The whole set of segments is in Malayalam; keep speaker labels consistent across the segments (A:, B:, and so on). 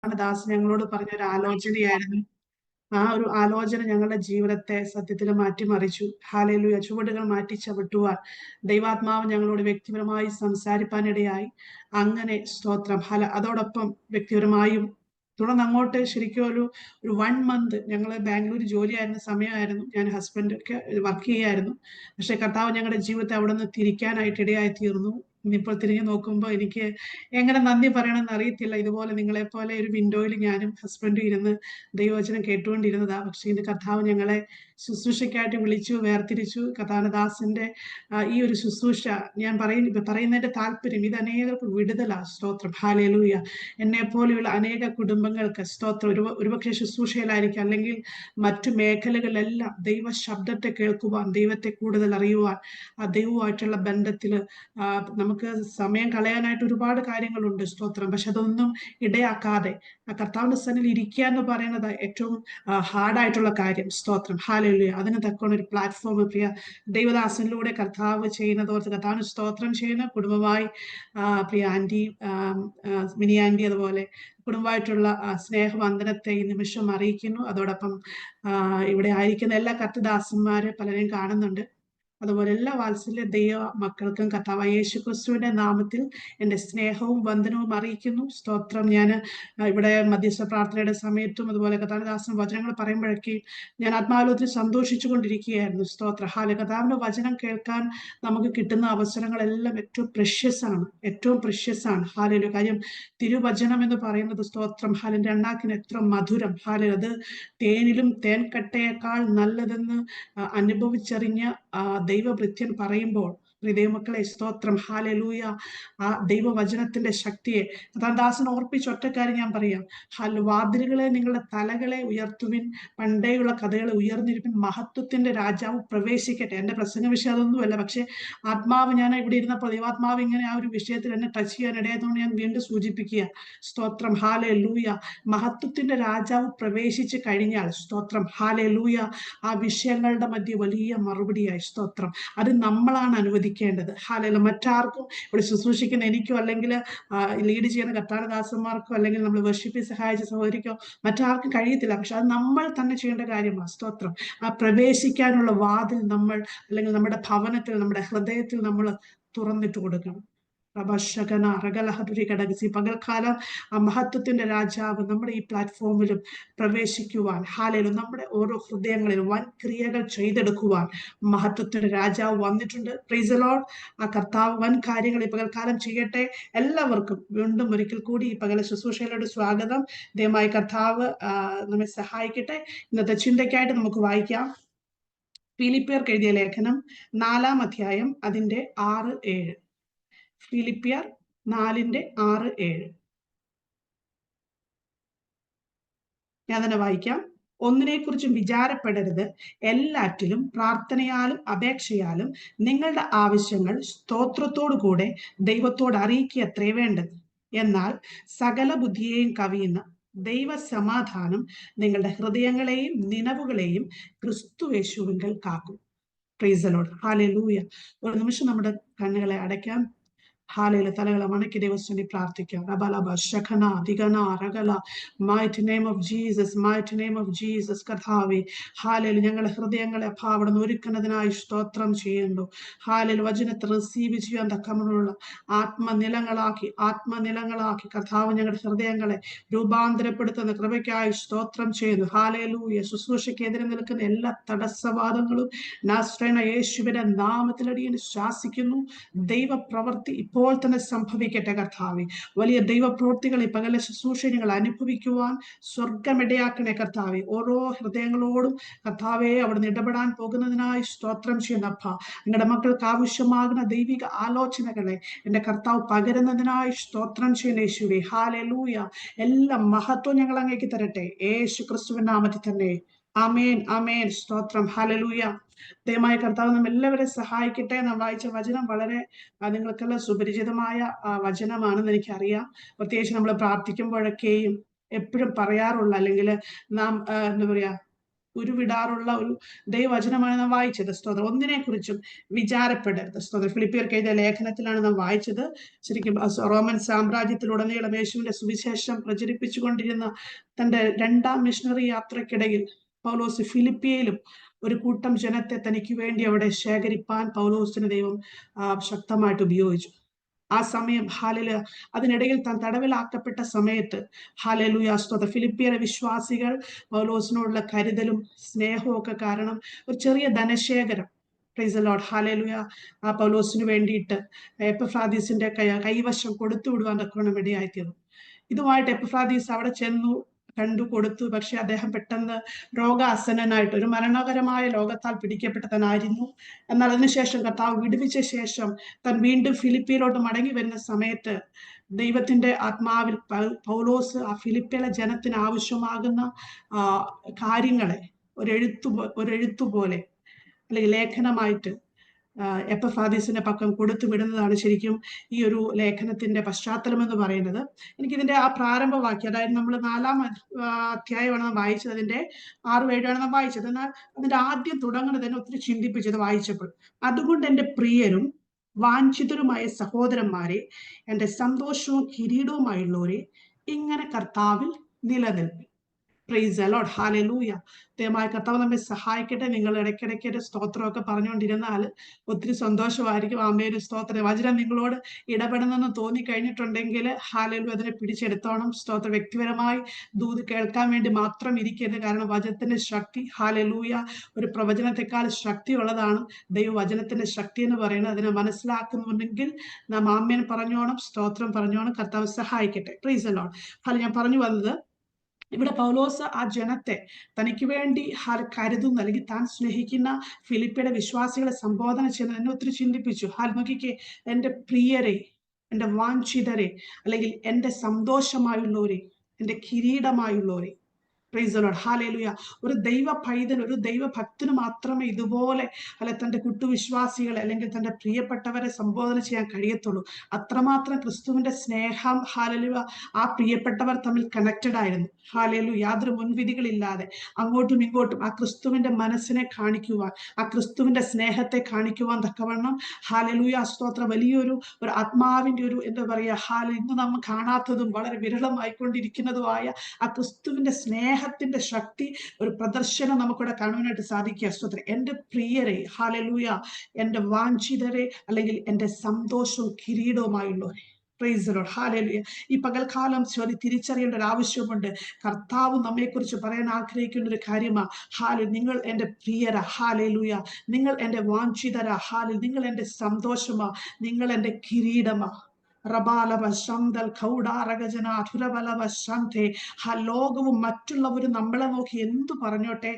A: ദാസ് ഞങ്ങളോട് പറഞ്ഞൊരു ആലോചനയായിരുന്നു. ആ ഒരു ആലോചന ഞങ്ങളുടെ ജീവിതത്തെ സത്യത്തിൽ മാറ്റിമറിച്ചു. ഹല്ലേലൂയ. ചുവടുകൾ മാറ്റി ചവിട്ടുവാൻ ദൈവാത്മാവ് ഞങ്ങളോട് വ്യക്തിപരമായി സംസാരിപ്പാനിടയായി. അങ്ങനെ സ്തോത്രം. അതോടൊപ്പം വ്യക്തിപരമായും തുടർന്ന് അങ്ങോട്ട് ശരിക്കും ഒരു 1 മന്ത് ഞങ്ങൾ ബാംഗ്ലൂർ ജോലിയായിരുന്ന സമയമായിരുന്നു. ഞാൻ ഹസ്ബൻഡ് ഒക്കെ വർക്ക് ചെയ്യായിരുന്നു. പക്ഷെ കർത്താവ് ഞങ്ങളുടെ ജീവിതത്തെ അവിടെ നിന്ന് തിരിക്കാനായിട്ട് ഇടയായി തീർന്നു. ഇന്നിപ്പോൾ തിരിഞ്ഞു നോക്കുമ്പോൾ എനിക്ക് എങ്ങനെ നന്ദി പറയണമെന്ന് അറിയത്തില്ല. ഇതുപോലെ നിങ്ങളെ പോലെ ഒരു വിൻഡോയിൽ ഞാനും ഹസ്ബൻഡും ഇരുന്ന് ദൈവവചനം കേട്ടുകൊണ്ടിരുന്നതാ. പക്ഷെ ഇന്ന് കർത്താവ് ഞങ്ങളെ ശുശ്രൂഷയ്ക്കായിട്ട് വിളിച്ചു, വേർതിരിച്ചു. കർത്താനദാസിന്റെ ഈ ഒരു ശുശ്രൂഷ ഞാൻ പറയുന്നതിന്റെ താല്പര്യം ഇത് അനേകർക്ക് വിടുതലാ. സ്തോത്രം. ഹല്ലേലൂയ. എന്നെ പോലെയുള്ള അനേക കുടുംബങ്ങൾക്ക് സ്തോത്രം. ഒരുപക്ഷെ ശുശ്രൂഷയിലായിരിക്കും, അല്ലെങ്കിൽ മറ്റു മേഖലകളിലെല്ലാം ദൈവ ശബ്ദത്തെ കേൾക്കുവാൻ, ദൈവത്തെ കൂടുതൽ അറിയുവാൻ, ആ ദൈവവുമായിട്ടുള്ള ബന്ധത്തില് നമുക്ക് സമയം കളയാനായിട്ട് ഒരുപാട് കാര്യങ്ങളുണ്ട്. സ്തോത്രം. പക്ഷെ അതൊന്നും ഇടയാക്കാതെ ആ കർത്താവിന്റെ സന്നിധിയിൽ ഇരിക്കുക എന്ന് പറയുന്നത് ഏറ്റവും ഹാർഡായിട്ടുള്ള കാര്യം. സ്തോത്രം. ഹല്ലേലൂയ. അതിന് തക്കോണം ഒരു പ്ലാറ്റ്ഫോം പ്രിയ ദൈവദാസനിലൂടെ കർത്താവ് ചെയ്യുന്നത് ഓർത്ത് കർത്താവിന് സ്തോത്രം ചെയ്യുന്ന കുടുംബമായി പ്രിയ ആന്റി, മിനി ആന്റി, അതുപോലെ കുടുംബമായിട്ടുള്ള സ്നേഹവന്ദനത്തെ ഈ നിമിഷം അറിയിക്കുന്നു. അതോടൊപ്പം ഇവിടെ ആയിരിക്കുന്ന എല്ലാ കർത്തദാസന്മാരെ പലരെയും കാണുന്നുണ്ട്. അതുപോലെ എല്ലാ വാത്സല്യ ദൈവ മക്കൾക്കും കർത്താവായ യേശു ക്രിസ്തുവിന്റെ നാമത്തിൽ എൻ്റെ സ്നേഹവും വന്ദനവും അറിയിക്കുന്നു. സ്തോത്രം. ഞാൻ ഇവിടെ മധ്യസ്ഥ പ്രാർത്ഥനയുടെ സമയത്തും അതുപോലെ കർത്താവിന്റെ വചനങ്ങൾ പറയുമ്പോഴൊക്കെ ഞാൻ ആത്മാവിൽ സന്തോഷിച്ചു കൊണ്ടിരിക്കുകയായിരുന്നു. സ്തോത്ര. കർത്താവിന്റെ വചനം കേൾക്കാൻ നമുക്ക് കിട്ടുന്ന അവസരങ്ങളെല്ലാം ഏറ്റവും പ്രഷ്യസ് ആണ്, ഏറ്റവും പ്രഷ്യസ് ആണ്. കാര്യം തിരുവചനം എന്ന് പറയുന്നത് സ്തോത്രം ഹാലിന്റെ എണ്ണാക്കിന് എത്ര മധുരം. അത് തേനിലും തേൻകട്ടയേക്കാൾ നല്ലതെന്ന് അനുഭവിച്ചറിഞ്ഞ ദൈവഭൃത്യൻ പറയുമ്പോൾ ദൈവമക്കളെ സ്തോത്രം. ഹല്ലേലൂയ. ആ ദൈവവചനത്തിന്റെ ശക്തിയെ ദാസൻ ഓർപ്പിച്ച ഒറ്റക്കാര്യം ഞാൻ പറയാം. വാതിലുകളെ നിങ്ങളുടെ തലകളെ ഉയർത്തുവിൻ, പണ്ടേയുള്ള കഥകളെ ഉയർന്നിരിപ്പിൻ, മഹത്വത്തിന്റെ രാജാവ് പ്രവേശിക്കട്ടെ. എന്റെ പ്രസംഗ വിഷയം അതൊന്നുമല്ല, പക്ഷെ ആത്മാവ്, ഞാൻ ഇവിടെ ഇരുന്നപ്പോൾ ദൈവാത്മാവ് ഇങ്ങനെ ആ ഒരു വിഷയത്തിൽ എന്നെ ടച്ച് ചെയ്യാൻ ഇടയായതുകൊണ്ട് ഞാൻ വീണ്ടും സൂചിപ്പിക്കുക. സ്തോത്രം. ഹല്ലേലൂയ. മഹത്വത്തിന്റെ രാജാവ് പ്രവേശിച്ചു കഴിഞ്ഞാൽ സ്തോത്രം ഹാലേലൂയ, ആ വിഷയങ്ങളുടെ മധ്യ വലിയ മറുപടിയായി. സ്തോത്രം. അത് നമ്മളാണ് അനുവദിക്കേണ്ടത്. ഹാലേല. മറ്റാർക്കും ഇവിടെ ശുശ്രൂഷിക്കുന്ന എനിക്കോ അല്ലെങ്കിൽ ലീഡ് ചെയ്യുന്ന കർത്താനദാസന്മാർക്കോ അല്ലെങ്കിൽ നമ്മൾ വർഷിപ്പിൽ സഹായിച്ച സഹോദരിക്കോ മറ്റാർക്കും കഴിയത്തില്ല. പക്ഷെ അത് നമ്മൾ തന്നെ ചെയ്യേണ്ട കാര്യമാണ്. സ്തോത്രം. ആ പ്രവേശിക്കാനുള്ള വാതിൽ നമ്മൾ, അല്ലെങ്കിൽ നമ്മുടെ ഭവനത്തിൽ, നമ്മുടെ ഹൃദയത്തിൽ നമ്മൾ തുറന്നിട്ട് കൊടുക്കണം. പകൽക്കാലം ആ മഹത്വത്തിന്റെ രാജാവ് നമ്മുടെ ഈ പ്ലാറ്റ്ഫോമിലും പ്രവേശിക്കുവാൻ, ഹാലേലും നമ്മുടെ ഓരോ ഹൃദയങ്ങളിലും വൻ ക്രിയകൾ ചെയ്തെടുക്കുവാൻ മഹത്വത്തിന്റെ രാജാവ് വന്നിട്ടുണ്ട്. Price the Lord. ആ കർത്താവ് വൻ കാര്യങ്ങൾ ഈ പകൽക്കാലം ചെയ്യട്ടെ. എല്ലാവർക്കും വീണ്ടും ഒരിക്കൽ കൂടി ഈ പകല ശുശ്രൂഷയിലോട് സ്വാഗതം. ദയവായി കർത്താവ് നമ്മെ സഹായിക്കട്ടെ. ഇന്നത്തെ ചിന്തയ്ക്കായിട്ട് നമുക്ക് വായിക്കാം ഫിലിപ്പിയർക്ക് എഴുതിയ ലേഖനം 4-ാം അധ്യായം അതിന്റെ 6-7. ഫിലിപ്പിയർ 4:6-7. ഞാൻ തന്നെ വായിക്കാം. ഒന്നിനെക്കുറിച്ചും വിചാരപ്പെടരുത്, എല്ലാറ്റിലും പ്രാർത്ഥനയാലും അപേക്ഷയാലും നിങ്ങളുടെ ആവശ്യങ്ങൾ സ്തോത്രത്തോടു കൂടെ ദൈവത്തോട് അറിയിക്കത്രേ വേണ്ടത്. എന്നാൽ സകല ബുദ്ധിയെയും കവിയുന്ന ദൈവ സമാധാനം നിങ്ങളുടെ ഹൃദയങ്ങളെയും നിനവുകളെയും ക്രിസ്തുയേശുവിങ്കൽ കാക്കും. Price the Lord. ഹല്ലേലൂയ. ഒരു നിമിഷം നമ്മുടെ കണ്ണുകളെ അടയ്ക്കാം. ഹാലയിലെ തലകളെ മണക്കി ദൈവസ്ഥനി പ്രാർത്ഥിക്കാം. Might name of Jesus, might name of Jesus. കർത്താവേ, ഹാലയിൽ ഞങ്ങളുടെ ഹൃദയങ്ങളെ അവിടുന്ന് ഒരുക്കുന്നതിനായി സ്തോത്രം ചെയ്യുന്നു. ഹാലയിൽ വചനത്തെ റിസീവ് ചെയ്യാൻ തക്കമുള്ള ആത്മനിലങ്ങളാക്കി കർത്താവ് ഞങ്ങളുടെ ഹൃദയങ്ങളെ രൂപാന്തരപ്പെടുത്തുന്ന കൃപയ്ക്കായി സ്തോത്രം ചെയ്യുന്നു. ഹാലയിലൂയ. ശുശ്രൂഷയ്ക്കെതിരെ നിൽക്കുന്ന എല്ലാ തടസ്സവാദങ്ങളും നാസ്രേന യേശുവിന്റെ നാമത്തിലടിയന് ശാസിക്കുന്നു. ദൈവപ്രവൃത്തി ഇപ്പോൾ തന്നെ സംഭവിക്കട്ടെ. കർത്താവേ, വലിയ ദൈവപ്രവൃത്തികൾ ഈ പകല ശുശ്രൂഷ ഞങ്ങൾ അനുഭവിക്കുവാൻ സ്വർഗമിടയാക്കണേ. കർത്താവെ, ഓരോ ഹൃദയങ്ങളോടും കർത്താവെ അവിടുന്ന് ഇടപെടാൻ പോകുന്നതിനായി സ്തോത്രം ചെയ്യുന്നപ്പ. നിങ്ങളുടെ മക്കൾക്ക് ആവശ്യമാകുന്ന ദൈവിക ആലോചനകളെ എന്റെ കർത്താവ് പകരുന്നതിനായി സ്തോത്രം ചെയ്യുന്ന യേശുവേ. ഹാലലൂയ. എല്ലാ മഹത്വം ഞങ്ങൾ അങ്ങേക്ക് തരട്ടെ, യേശു ക്രിസ്തുവിൻ നാമത്തിൽ തന്നെ. ആമേൻ, ആമേൻ. സ്തോത്രം. ഹല്ലേലൂയ. ദയവായി കർത്താവ് നമ്മ എല്ലാവരെയും സഹായിക്കട്ടെ. നാം വായിച്ച വചനം വളരെ നിങ്ങൾക്കെല്ലാം സുപരിചിതമായ വചനമാണെന്ന് എനിക്കറിയാം. പ്രത്യേകിച്ച് നമ്മൾ പ്രാർത്ഥിക്കുമ്പോഴൊക്കെയും എപ്പോഴും പറയാറുള്ള, അല്ലെങ്കിൽ നാം എന്താ പറയാ, ഉരുവിടാറുള്ള ഒരു ദൈവവചനമാണ് നാം വായിച്ചത്. സ്തോത്രം. ഒന്നിനെ കുറിച്ചും വിചാരപ്പെടരുത്. സ്തോത്രം. ഫിലിപ്പിയർക്ക് എഴുതിയ ലേഖനത്തിലാണ് നാം വായിച്ചത്. ശരിക്കും റോമൻ സാമ്രാജ്യത്തിലുടനീളം യേശുവിന്റെ സുവിശേഷം പ്രചരിപ്പിച്ചുകൊണ്ടിരുന്ന തന്റെ 2ാം മിഷണറി യാത്രക്കിടയിൽ പൗലോസ് ഫിലിപ്പിയയിലും ഒരു കൂട്ടം ജനത്തെ തനിക്ക് വേണ്ടി അവിടെ ശേഖരിപ്പാൻ പൗലോസിന് ദൈവം ശക്തമായിട്ട് ഉപയോഗിച്ചു. ആ സമയം അതിനിടയിൽ താൻ തടവിലാക്കപ്പെട്ട സമയത്ത് സ്തോത്രം, ഫിലിപ്പിയയിലെ വിശ്വാസികൾ പൗലോസിനോടുള്ള കരുതലും സ്നേഹവും ഒക്കെ കാരണം ഒരു ചെറിയ ധനശേഖരം, പ്രൈസ് ദി ലോർഡ്, ഹല്ലേലൂയ, ആ പൗലോസിന് വേണ്ടിയിട്ട് എപ്പഫ്രാദീസിന്റെ കൈവശം കൊടുത്തു വിടുവാൻ തക്കവണ്ണം ഇടയായിത്തീർന്നു. ഇതുമായിട്ട് എപ്പഫ്രാദീസ് അവിടെ ചെന്നു, കണ്ടു, കൊടുത്തു. പക്ഷെ അദ്ദേഹം പെട്ടെന്ന് രോഗാസന്നനായിട്ട് ഒരു മരണകരമായ രോഗത്താൽ പിടിക്കപ്പെട്ടവനായിരുന്നു. എന്നാൽ അതിനുശേഷം കർത്താവ് വിടുവിച്ച ശേഷം താൻ വീണ്ടും ഫിലിപ്പിയിലോട്ട് മടങ്ങി വരുന്ന സമയത്ത് ദൈവത്തിന്റെ ആത്മാവിൽ പൗലോസ് ആ ഫിലിപ്പിയിലെ ജനത്തിന് ആവശ്യമാകുന്ന കാര്യങ്ങളെ ഒരെഴുത്തുപോലെ അല്ലെങ്കിൽ ലേഖനമായിട്ട് എപ്പഫ്രാദീസിന്റെ പക്കം കൊടുത്തു വിടുന്നതാണ് ശരിക്കും ഈ ഒരു ലേഖനത്തിന്റെ പശ്ചാത്തലം എന്ന് പറയുന്നത്. എനിക്കിതിന്റെ ആ പ്രാരംഭവാക്യം, അതായത് നമ്മൾ 4-ാം അധ്യായമാണ് നാം വായിച്ചത്, അതിന്റെ 6-7 നാം വായിച്ചത്. എന്നാൽ അതിന്റെ ആദ്യം തുടങ്ങുന്നത് തന്നെ ഒത്തിരി ചിന്തിപ്പിച്ചത് വായിച്ചപ്പോൾ. അതുകൊണ്ട് എൻ്റെ പ്രിയരും വാഞ്ചിതരുമായ സഹോദരന്മാരെ, എൻ്റെ സന്തോഷവും കിരീടവുമായുള്ളവരെ, ഇങ്ങനെ കർത്താവിൽ നിലനിൽപ്പി. Praise the Lord, hallelujah. ദൈവമായ കർത്താവ് നമ്മെ സഹായിക്കട്ടെ. നിങ്ങൾ ഇടയ്ക്കിടയ്ക്ക് ഒരു സ്തോത്രമൊക്കെ പറഞ്ഞുകൊണ്ടിരുന്നാൽ ഒത്തിരി സന്തോഷമായിരിക്കും. ആമേൻ, സ്തോത്രം. വചനം നിങ്ങളോട് ഇടപെടുന്നെന്ന് തോന്നിക്കഴിഞ്ഞിട്ടുണ്ടെങ്കിൽ ഹല്ലേലൂയ, അതിനെ പിടിച്ചെടുത്തോണം. സ്തോത്രം. വ്യക്തിപരമായി ദൂത് കേൾക്കാൻ വേണ്ടി മാത്രം ഇരിക്കരുത്. കാരണം വചനത്തിന്റെ ശക്തി, ഹല്ലേലൂയ, ഒരു പ്രവചനത്തെക്കാൾ ശക്തിയുള്ളതാണ് ദൈവവചനത്തിന്റെ ശക്തി എന്ന് പറയുന്നത്. അതിനെ മനസ്സിലാക്കുന്നുണ്ടെങ്കിൽ നാം ആമേൻ പറഞ്ഞോണം, സ്തോത്രം പറഞ്ഞോണം. കർത്താവ് സഹായിക്കട്ടെ. Price the Lord. ഞാൻ പറഞ്ഞു വന്നത്, ഇവിടെ പൗലോസ് ആ ജനത്തെ തനിക്ക് വേണ്ടി കരുതുന്ന അല്ലെങ്കിൽ താൻ സ്നേഹിക്കുന്ന ഫിലിപ്പിയുടെ വിശ്വാസികളെ സംബോധന ചെയ്യുന്നത് എന്നെ ഒത്തിരി ചിന്തിപ്പിച്ചു. നോക്കിക്കേ, എൻ്റെ പ്രിയരെ, എൻ്റെ വാഞ്ചിതരെ, അല്ലെങ്കിൽ എൻ്റെ സന്തോഷമായുള്ളവരെ, എൻ്റെ കിരീടമായുള്ളവരെ. Praise the Lord, hallelujah. ഒരു ദൈവ പൈതൽ, ഒരു ദൈവഭക്തന് മാത്രമേ ഇതുപോലെ തന്റെ കുട്ടുവിശ്വാസികളെ അല്ലെങ്കിൽ തന്റെ പ്രിയപ്പെട്ടവരെ സംബോധന ചെയ്യാൻ കഴിയത്തുള്ളൂ. അത്രമാത്രം ക്രിസ്തുവിന്റെ സ്നേഹം, ഹല്ലേലൂയ, ആ പ്രിയപ്പെട്ടവർ തമ്മിൽ കണക്റ്റഡ് ആയിരുന്നു. ഹല്ലേലൂയ. യാതൊരു മുൻവിധികളില്ലാതെ അങ്ങോട്ടും ഇങ്ങോട്ടും ആ ക്രിസ്തുവിന്റെ മനസ്സിനെ കാണിക്കുവാൻ, ആ ക്രിസ്തുവിന്റെ സ്നേഹത്തെ കാണിക്കുവാൻ തക്കവണ്ണം, ഹല്ലേലൂയ, സ്തോത്രം, വലിയൊരു ആത്മാവിന്റെ എന്താ പറയാ, ഇന്ന് നമ്മൾ കാണാത്തതും വളരെ വിരളമായിക്കൊണ്ടിരിക്കുന്നതുമായ ആ ക്രിസ്തുവിന്റെ സ്നേഹത്തിന്റെ ശക്തി, ഒരു പ്രദർശനം നമുക്കിവിടെ കാണുവാനായിട്ട് സാധിക്കുക. സ്തോത്രം. എൻ്റെ പ്രിയരെ, ഹല്ലേലൂയ, എൻ്റെ വാഞ്ചിതരെ, അല്ലെങ്കിൽ എൻ്റെ സന്തോഷവും കിരീടവുമായുള്ളവരെ. Praise the Lord, hallelujah. ഈ പകൽക്കാലം തിരിച്ചറിയേണ്ട ഒരു ആവശ്യമുണ്ട്. കർത്താവ് നമ്മെക്കുറിച്ച് പറയാൻ ആഗ്രഹിക്കുന്ന ഒരു കാര്യമാണ്, നിങ്ങൾ എൻ്റെ പ്രിയര, ഹല്ലേലൂയ, നിങ്ങൾ എൻ്റെ വാഞ്ചിതര, നിങ്ങൾ എൻ്റെ സന്തോഷമാ, നിങ്ങൾ എൻ്റെ കിരീടമാ. ലോകവും മറ്റുള്ളവരും നമ്മളെ നോക്കി എന്തു പറഞ്ഞോട്ടെ,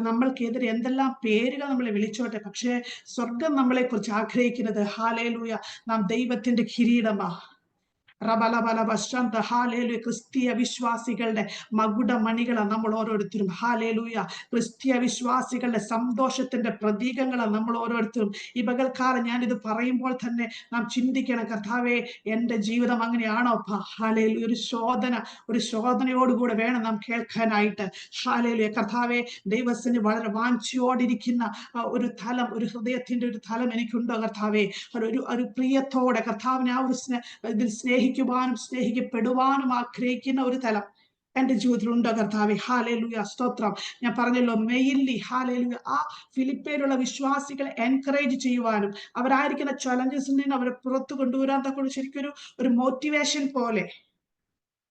A: നമ്മൾക്കെതിരെ എന്തെല്ലാം പേരുകൾ നമ്മളെ വിളിച്ചോട്ടെ, പക്ഷേ സ്വർഗം നമ്മളെ കുറിച്ച് ആഗ്രഹിക്കുന്നത്, ഹല്ലേലൂയ, നാം ദൈവത്തിന്റെ കിരീടമാ. ക്രിസ്തീയ വിശ്വാസികളുടെ മകുടമണികളാണ് നമ്മൾ ഓരോരുത്തരും. ഹല്ലേലൂയ. ക്രിസ്തീയ വിശ്വാസികളുടെ സന്തോഷത്തിന്റെ പ്രതീകങ്ങളാണ് നമ്മൾ ഓരോരുത്തരും. ഈ പകൽക്കാലം ഞാനിത് പറയുമ്പോൾ തന്നെ നാം ചിന്തിക്കണം, കർത്താവേ, എൻ്റെ ജീവിതം അങ്ങനെയാണോ? ഹല്ലേലൂയ. ഒരു ശോധനയോടുകൂടെ വേണം നാം കേൾക്കാനായിട്ട്. ഹല്ലേലൂയ. കർത്താവേ, ദൈവത്തിന് വളരെ വാഞ്ചിയോടിരിക്കുന്ന ഒരു തലം, ഒരു ഹൃദയത്തിന്റെ ഒരു തലം എനിക്കുണ്ടോ കർത്താവേ? ഒരു പ്രിയത്തോടെ കർത്താവിനെ ആ ഒരു ഇതിൽ സ്നേഹിക്കുവാനും സ്നേഹിക്കപ്പെടുവാനും ആഗ്രഹിക്കുന്ന ഒരു തലം എൻ്റെ ജീവിതത്തിലുണ്ടോ കർത്താവേ? ഹല്ലേലൂയ, സ്തോത്രം. ഞാൻ പറഞ്ഞല്ലോ, മെയിൻലി ഹല്ലേലൂയ, ആ ഫിലിപ്പിയിലുള്ള വിശ്വാസികളെ എൻകറേജ് ചെയ്യുവാനും അവരായിരിക്കുന്ന ചലഞ്ചസിൽ നിന്ന് അവരെ പുറത്തു കൊണ്ടുവരാൻ തക്ക ശരിക്കും ഒരു മോട്ടിവേഷൻ പോലെ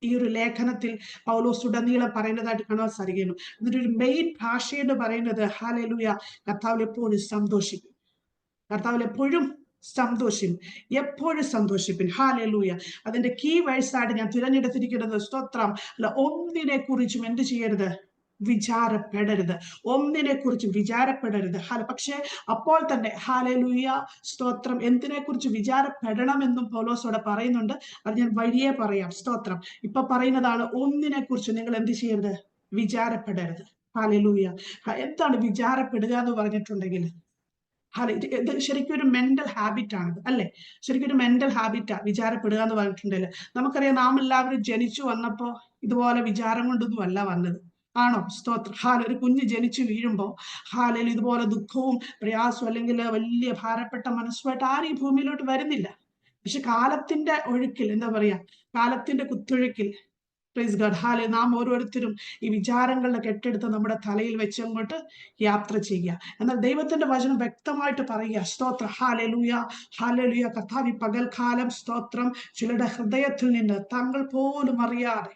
A: ഈ ഒരു ലേഖനത്തിൽ പൗലോസ് ഉടനീളം പറയുന്നതായിട്ട് കാണാൻ സാധിക്കുന്നു. എന്നിട്ട് ഒരു മെയിൻ ഭാഷ എന്ന് പറയുന്നത്, ഹല്ലേലൂയ, കർത്താവിൽ എപ്പോഴും സന്തോഷിക്കും. കർത്താവിൽ എപ്പോഴും സന്തോഷിക്കും, എപ്പോഴും സന്തോഷിപ്പിൻ. ഹല്ലേലൂയ. അതിന്റെ കീ വേഴ്സായിട്ട് ഞാൻ തിരഞ്ഞെടുത്തിരിക്കുന്നത്, സ്തോത്രം, ഒന്നിനെ കുറിച്ചും എന്ത് ചെയ്യരുത്? വിചാരപ്പെടരുത്. ഒന്നിനെ കുറിച്ചും വിചാരപ്പെടരുത്. പക്ഷെ അപ്പോൾ തന്നെ ഹല്ലേലൂയ, സ്തോത്രം, എന്തിനെ കുറിച്ച് വിചാരപ്പെടണമെന്നും പൗലോസോടെ പറയുന്നുണ്ട്. അത് ഞാൻ വഴിയെ പറയാം. സ്തോത്രം. ഇപ്പൊ പറയുന്നതാണ്, ഒന്നിനെ കുറിച്ച് നിങ്ങൾ എന്ത് ചെയ്യരുത്? വിചാരപ്പെടരുത്. ഹല്ലേലൂയ. എന്താണ് വിചാരപ്പെടുക എന്ന് പറഞ്ഞിട്ടുണ്ടെങ്കിൽ, ഇത് ശരിക്കും ഒരു മെന്റൽ ഹാബിറ്റ് ആണ്, അല്ലെ? ശരിക്കും ഒരു മെന്റൽ ഹാബിറ്റാ വിചാരപ്പെടുക എന്ന് പറഞ്ഞിട്ടുണ്ടെങ്കിൽ. നമുക്കറിയാം, നാം എല്ലാവരും ജനിച്ചു വന്നപ്പോ ഇതുപോലെ വിചാരം കൊണ്ടൊന്നും അല്ല വന്നത്. ആണോ? സ്തോത്രം. ഒരു കുഞ്ഞ് ജനിച്ചു വീഴുമ്പോൾ ഇതുപോലെ ദുഃഖവും പ്രയാസവും അല്ലെങ്കിൽ വലിയ ഭാരപ്പെട്ട മനസ്സുമായിട്ട് ആരും ഈ ഭൂമിയിലോട്ട് വരുന്നില്ല. പക്ഷെ കാലത്തിന്റെ ഒഴുക്കിൽ, എന്താ പറയാ, കാലത്തിന്റെ കുത്തൊഴുക്കിൽ, പ്രൈസ് ഗോഡ്, നാം ഓരോരുത്തരും ഈ വിചാരങ്ങളുടെ കെട്ടെടുത്ത് നമ്മുടെ തലയിൽ വെച്ച് അങ്ങോട്ട് യാത്ര ചെയ്യുക. എന്നാൽ ദൈവത്തിന്റെ വചനം വ്യക്തമായിട്ട് പറയുക, സ്തോത്രം, ഹാലലൂയ, കർത്താവ് ഈ പകൽക്കാലം, സ്തോത്രം, ചിലരുടെ ഹൃദയത്തിൽ നിന്ന് തങ്ങൾ പോലും അറിയാതെ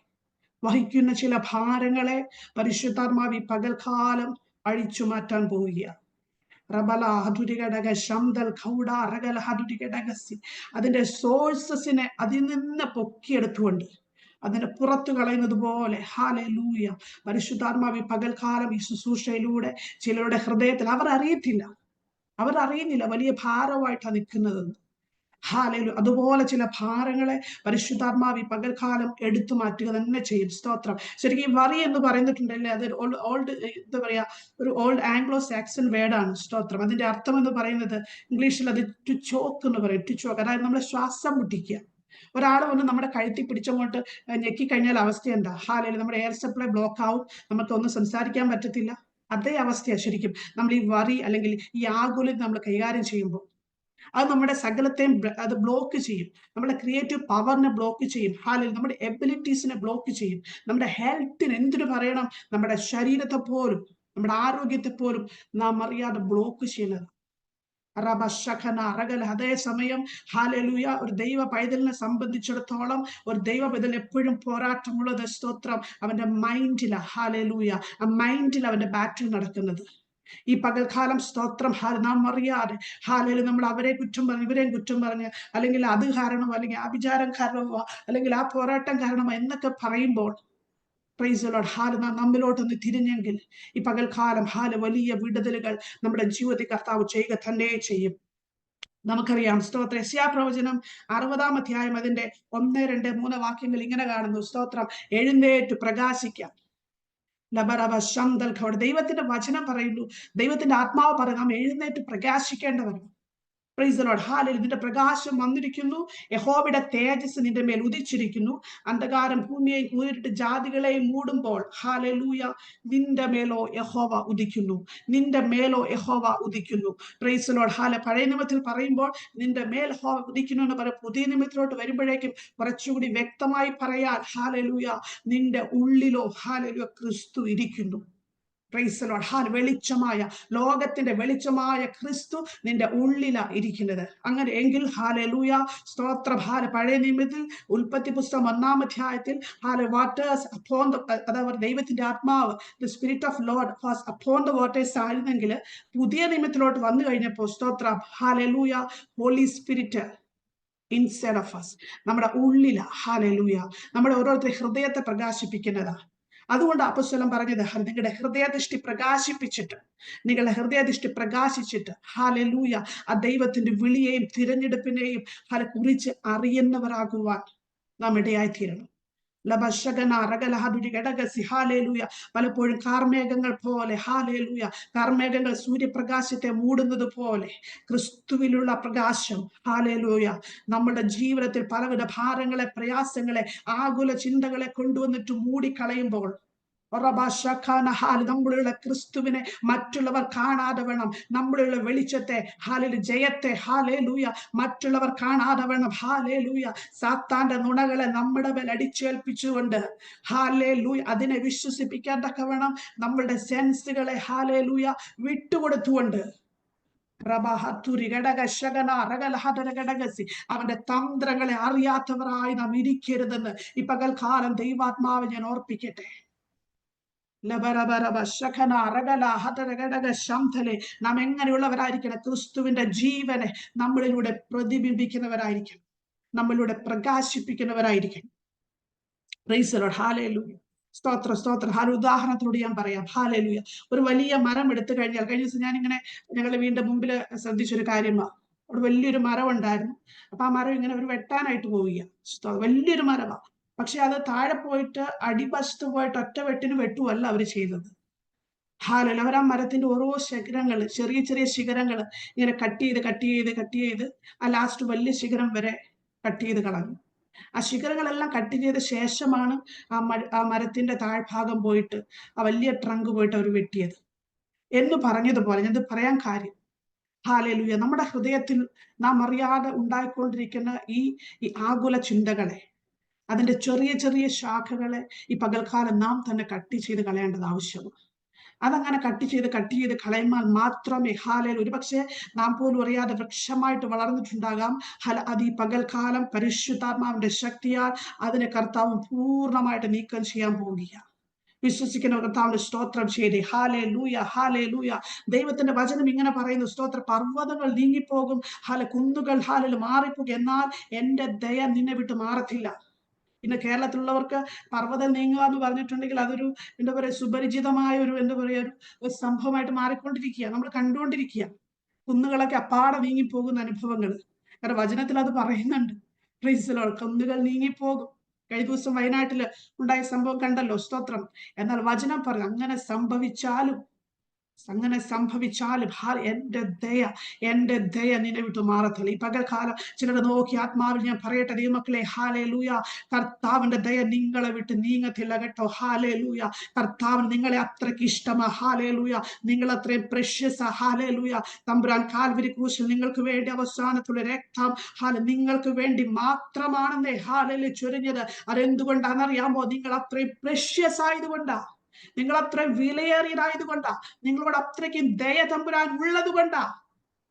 A: വഹിക്കുന്ന ചില ഭാരങ്ങളെ പരിശുദ്ധാത്മാവ് ഈ പകൽക്കാലം അഴിച്ചു മാറ്റാൻ പോവുകയാണ്. അതിന്റെ സോഴ്സസിനെ അതിൽ നിന്ന് പൊക്കിയെടുത്തുകൊണ്ട് അതിനെ പുറത്തു കളയുന്നത് പോലെ ഹാലലൂയ, പരിശുദ്ധാത്മാവ് പകൽക്കാലം ഈ ശുശ്രൂഷയിലൂടെ ചിലരുടെ ഹൃദയത്തിൽ അവർ അറിയുന്നില്ല വലിയ ഭാരമായിട്ടാണ് നിൽക്കുന്നതെന്ന്. അതുപോലെ ചില ഭാരങ്ങളെ പരിശുദ്ധാത്മാവ് പകൽക്കാലം എടുത്തു മാറ്റുക തന്നെ ചെയ്യും. സ്തോത്രം. ശരിക്കും വറി എന്ന് പറയുന്നിട്ടുണ്ടല്ലേ, അത് ഓൾഡ്, എന്താ പറയാ, ഒരു ഓൾഡ് ആംഗ്ലോ സാക്സൺ വേർഡാണ്. സ്തോത്രം. അതിന്റെ അർത്ഥം എന്ന് പറയുന്നത് ഇംഗ്ലീഷിൽ അത് ടു ചോക്ക് എന്ന് പറയും. ടു ചോക്ക്, അതായത് നമ്മളെ ശ്വാസം മുട്ടിക്കുക. ഒരാൾ വന്ന് നമ്മുടെ കഴുത്തി പിടിച്ചങ്ങോട്ട് ഞെക്കിക്കഴിഞ്ഞാൽ അവസ്ഥ എന്താ? നമ്മുടെ എയർ സപ്ലൈ ബ്ലോക്ക് ആവും, നമുക്ക് ഒന്നും സംസാരിക്കാൻ പറ്റത്തില്ല. അതേ അവസ്ഥയാണ് ശരിക്കും നമ്മൾ ഈ വറി അല്ലെങ്കിൽ ഈ ആകുലം നമ്മൾ കൈകാര്യം ചെയ്യുമ്പോൾ. അത് നമ്മുടെ സകലത്തെയും അത് ബ്ലോക്ക് ചെയ്യും. നമ്മുടെ ക്രിയേറ്റീവ് പവറിനെ ബ്ലോക്ക് ചെയ്യും. നമ്മുടെ എബിലിറ്റീസിനെ ബ്ലോക്ക് ചെയ്യും. നമ്മുടെ ഹെൽത്തിന്, എന്തിനു പറയണം, നമ്മുടെ ശരീരത്തെ പോലും, നമ്മുടെ ആരോഗ്യത്തെ പോലും നാം അറിയാതെ ബ്ലോക്ക് ചെയ്യുന്നത്. അതേസമയം ഒരു ദൈവ പൈതലിനെ സംബന്ധിച്ചിടത്തോളം ഒരു ദൈവ പൈതൽ എപ്പോഴും പോരാട്ടമുള്ളത്, സ്തോത്രം, അവന്റെ മൈൻഡിലാ. ആ മൈൻഡിൽ അവന്റെ ബാറ്റിൽ നടക്കുന്നത്. ഈ പകൽക്കാലം, സ്തോത്രം, നാം അറിയാതെ നമ്മൾ അവരെ കുറ്റം പറഞ്ഞ് ഇവരെയും കുറ്റം പറഞ്ഞ്, അല്ലെങ്കിൽ അത് കാരണമോ, അല്ലെങ്കിൽ ആ വിചാരം കാരണമോ, അല്ലെങ്കിൽ ആ പോരാട്ടം കാരണമോ എന്നൊക്കെ പറയുമ്പോൾ, പ്രൈസ് ദി ലോർഡ്, നാം നമ്മിലോട്ടൊന്ന് തിരിഞ്ഞെങ്കിൽ ഈ പകൽക്കാലം വലിയ വിടുതലുകൾ നമ്മുടെ ജീവിതത്തിൽ കർത്താവ് ചെയ്യുക തന്നെ ചെയ്യും. നമുക്കറിയാം, സ്തോത്രം, യെശയ്യാ പ്രവചനം 60-ാം അധ്യായം അതിന്റെ 1, 2, 3 വാക്യങ്ങൾ ഇങ്ങനെ കാണുന്നു. സ്തോത്രം, എഴുന്നേറ്റ് പ്രകാശിക്കാം. ദൈവത്തിന്റെ വചനം പറയുന്നു, ദൈവത്തിന്റെ ആത്മാവ് പറയുന്നു, നാം എഴുന്നേറ്റ് പ്രകാശിക്കേണ്ടവരാണ്. Price the Lord. നിന്റെ പ്രകാശം വന്നിരിക്കുന്നു, യഹോവയുടെ തേജസ് നിന്റെ മേൽ ഉദിച്ചിരിക്കുന്നു. അന്ധകാരം ഭൂമിയെയും കൂരിട്ട് ജാതികളെയും മൂടുമ്പോൾ നിന്റെ മേലോ യഹോവ ഉദിക്കുന്നു, നിന്റെ മേലോ യഹോവ ഉദിക്കുന്നു. Price the Lord. പഴയ നിയമത്തിൽ പറയുമ്പോൾ നിന്റെ മേൽ യഹോവ ഉദിക്കുന്നു എന്ന് പറയും. പുതിയ നിയമത്തിലോട്ട് വരുമ്പോഴേക്കും കുറച്ചുകൂടി വ്യക്തമായി പറയാൻ നിന്റെ ഉള്ളിലോ ക്രിസ്തു ഇരിക്കുന്നു. Price the Lord. വെളിച്ചമായ, ലോകത്തിന്റെ വെളിച്ചമായ ക്രിസ്തു നിന്റെ ഉള്ളിലാ ഇരിക്കുന്നത്. അങ്ങനെ എങ്കിൽ സ്തോത്ര, പഴയ നിയമത്തിൽ ഉൽപ്പത്തി പുസ്തകം 1-ാം അധ്യായത്തിൽ വാട്ടേഴ്സ് അപ്പോൺ അതായത് ദൈവത്തിന്റെ ആത്മാവ്, the spirit of Lord was upon the waters ആയിരുന്നെങ്കിൽ, പുതിയ നിയമത്തിലോട്ട് വന്നു കഴിഞ്ഞപ്പോൾ, സ്തോത്ര, holy spirit inside of us, നമ്മുടെ ഉള്ളില, നമ്മുടെ ഓരോരുത്തരുടെ ഹൃദയത്തെ പ്രകാശിപ്പിക്കുന്നതാ. അതുകൊണ്ട് അപ്പോസ്തലൻ പറഞ്ഞത്, നിങ്ങളുടെ ഹൃദയദൃഷ്ടി പ്രകാശിപ്പിച്ചിട്ട്, നിങ്ങളുടെ ഹൃദയദൃഷ്ടി പ്രകാശിച്ചിട്ട് ആ ദൈവത്തിന്റെ വിളിയെയും തിരഞ്ഞെടുപ്പിനെയും കുറിച്ച് അറിയുന്നവരാകുവാൻ നാം ഇടയായിത്തീരണം. പലപ്പോഴും കാർമേഘങ്ങൾ പോലെ, കാർമേഘങ്ങൾ സൂര്യപ്രകാശത്തെ മൂടുന്നത് പോലെ ക്രിസ്തുവിലുള്ള പ്രകാശം നമ്മുടെ ജീവിതത്തിൽ പലവിധ ഭാരങ്ങളെ, പ്രയാസങ്ങളെ, ആകുല ചിന്തകളെ കൊണ്ടുവന്നിട്ട് മൂടിക്കളയുമ്പോൾ, നമ്മളുള്ള ക്രിസ്തുവിനെ മറ്റുള്ളവർ കാണാതെ വേണം, നമ്മളുള്ള വെളിച്ചത്തെ, ജയത്തെ, മറ്റുള്ളവർ കാണാതെ വേണം. സാത്താന്റെ നുണകളെ നമ്മുടെ മേൽ അടിച്ചേൽപ്പിച്ചുകൊണ്ട് അതിനെ വിശ്വസിപ്പിക്കാൻ തക്കവണ്ണം നമ്മളുടെ സെൻസുകളെ വിട്ടുകൊടുത്തുകൊണ്ട് അവന്റെ തന്ത്രങ്ങളെ അറിയാത്തവരായി നാം ഇരിക്കരുതെന്ന് ഈ പകൽക്കാലം ദൈവാത്മാവ് ഞാൻ ഓർപ്പിക്കട്ടെ. നാം എങ്ങനെയുള്ളവരായിരിക്കണം? ക്രിസ്തുവിന്റെ ജീവനെ നമ്മളിലൂടെ പ്രതിബിംബിക്കുന്നവരായിരിക്കണം, നമ്മളിലൂടെ പ്രകാശിപ്പിക്കുന്നവരായിരിക്കണം. Praise the Lord. ഹല്ലേലൂയ. സ്തോത്രം, സ്തോത്രം. ഉദാഹരണത്തിലൂടെ ഞാൻ പറയാം. ഹല്ലേലൂയ. ഒരു വലിയ മരം എടുത്തു കഴിഞ്ഞാൽ, കഴിഞ്ഞ ദിവസം ഞാനിങ്ങനെ ഞങ്ങളുടെ വീടിന്റെ മുമ്പിൽ ശ്രദ്ധിച്ചൊരു കാര്യമാണ്. അവിടെ വലിയൊരു മരം ഉണ്ടായിരുന്നു. അപ്പൊ ആ മരം ഇങ്ങനെ ഒരു വെട്ടാനായിട്ട് പോവുക. വലിയൊരു മരമാണ്. പക്ഷെ അത് താഴെ പോയിട്ട് അടിവശത്ത് പോയിട്ട് ഒറ്റ വെട്ടിന് വെട്ടുമല്ല അവർ ചെയ്തത്. അവർ ആ മരത്തിന്റെ ഓരോ ശിഖരങ്ങൾ, ചെറിയ ചെറിയ ശിഖരങ്ങൾ ഇങ്ങനെ കട്ട് ചെയ്ത് ആ ലാസ്റ്റ് വലിയ ശിഖരം വരെ കട്ട് ചെയ്ത് കളഞ്ഞു. ആ ശിഖരങ്ങളെല്ലാം കട്ട് ചെയ്ത ശേഷമാണ് ആ മരത്തിന്റെ താഴ്ഭാഗം പോയിട്ട് ആ വലിയ ട്രങ്ക് പോയിട്ട് അവർ വെട്ടിയത് എന്ന് പറഞ്ഞതുപോലെ ഞാൻ പറയാൻ കാര്യം, ഹാലേലൂയ, നമ്മുടെ ഹൃദയത്തിൽ നാം അറിയാതെ ഉണ്ടായിക്കൊണ്ടിരിക്കുന്ന ഈ ആകുല ചിന്തകളെ, അതിന്റെ ചെറിയ ചെറിയ ശാഖകളെ ഈ പകൽക്കാലം നാം തന്നെ കട്ട് ചെയ്ത് കളയേണ്ടത് ആവശ്യമാണ്. അതങ്ങനെ കട്ട് ചെയ്ത് കളയുമ്പോൾ മാത്രമേ ഹാലേൽ ഒരുപക്ഷെ നാം പോലും അറിയാതെ വൃക്ഷമായിട്ട് വളർന്നിട്ടുണ്ടാകാം. അത് ഈ പകൽക്കാലം പരിശുദ്ധാത്മാവിന്റെ ശക്തിയാൽ അതിനെ കർത്താവ് പൂർണ്ണമായിട്ട് നീക്കം ചെയ്യാൻ പോവുകയാണ്. വിശ്വസിക്കുന്ന കർത്താവിന്റെ സ്തോത്രം ചെയ്തേ. ഹാലേ ലൂയ, ഹാലേ ലൂയ. ദൈവത്തിന്റെ വചനം ഇങ്ങനെ പറയുന്നു, സ്തോത്ര, പർവ്വതങ്ങൾ നീങ്ങിപ്പോകും, കുന്നുകൾ മാറിപ്പോകും, എന്നാൽ എന്റെ ദയ നിന്നെ വിട്ട് മാറത്തില്ല. ഇന്ന് കേരളത്തിലുള്ളവർക്ക് പർവ്വതം നീങ്ങുക എന്ന് പറഞ്ഞിട്ടുണ്ടെങ്കിൽ അതൊരു എന്താ പറയുക, സുപരിചിതമായ എന്താ പറയുക, ഒരു സംഭവമായിട്ട് മാറിക്കൊണ്ടിരിക്കുക, നമ്മൾ കണ്ടുകൊണ്ടിരിക്കുക. കുന്നുകളൊക്കെ അപ്പാടെ നീങ്ങിപ്പോകുന്ന അനുഭവങ്ങൾ, കാരണം വചനത്തിൽ അത് പറയുന്നുണ്ട്. കുന്നുകൾ നീങ്ങിപ്പോകും. കഴിഞ്ഞ ദിവസം വയനാട്ടില് ഉണ്ടായ സംഭവം കണ്ടല്ലോ, സ്തോത്രം. എന്നാൽ വചനം പറഞ്ഞു അങ്ങനെ സംഭവിച്ചാലും എന്റെ ദയ നിന്നെ വിട്ടു മാറത്തില്ല. ഈ പകൽക്കാലം ചിലരെ നോക്കി ആത്മാവിൽ ഞാൻ പറയട്ടെ, ദൈവമക്കളെ, ഹാലേലൂയ, കർത്താവിന്റെ ദയ നിങ്ങളെ വിട്ട് നീങ്ങത്തില്ല കേട്ടോ. ഹാലേലൂയ, കർത്താവിന് നിങ്ങളെ അത്രയ്ക്ക് ഇഷ്ടമാ. ഹാലേലൂയ, നിങ്ങൾ അത്രയും പ്രഷ്യസ്. ഹാലേലൂയ, തമ്പുരാൻ കാൽവരി ക്രൂശിൽ നിങ്ങൾക്ക് വേണ്ടി അവസാനത്തുള്ള രക്തം നിങ്ങൾക്ക് വേണ്ടി മാത്രമാണെന്നേ ഹാലേലൂയ ചൊരിഞ്ഞത്. അതെന്തുകൊണ്ടാണെന്നറിയാമോ? നിങ്ങൾ അത്രയും പ്രഷ്യസ് ആയതുകൊണ്ടാ, നിങ്ങൾ അത്രയും വിലയേറിയതായതുകൊണ്ടാ, നിങ്ങളോട് അത്രയ്ക്കും ദയ തമ്പുരാൻ ഉള്ളത് കൊണ്ടാ.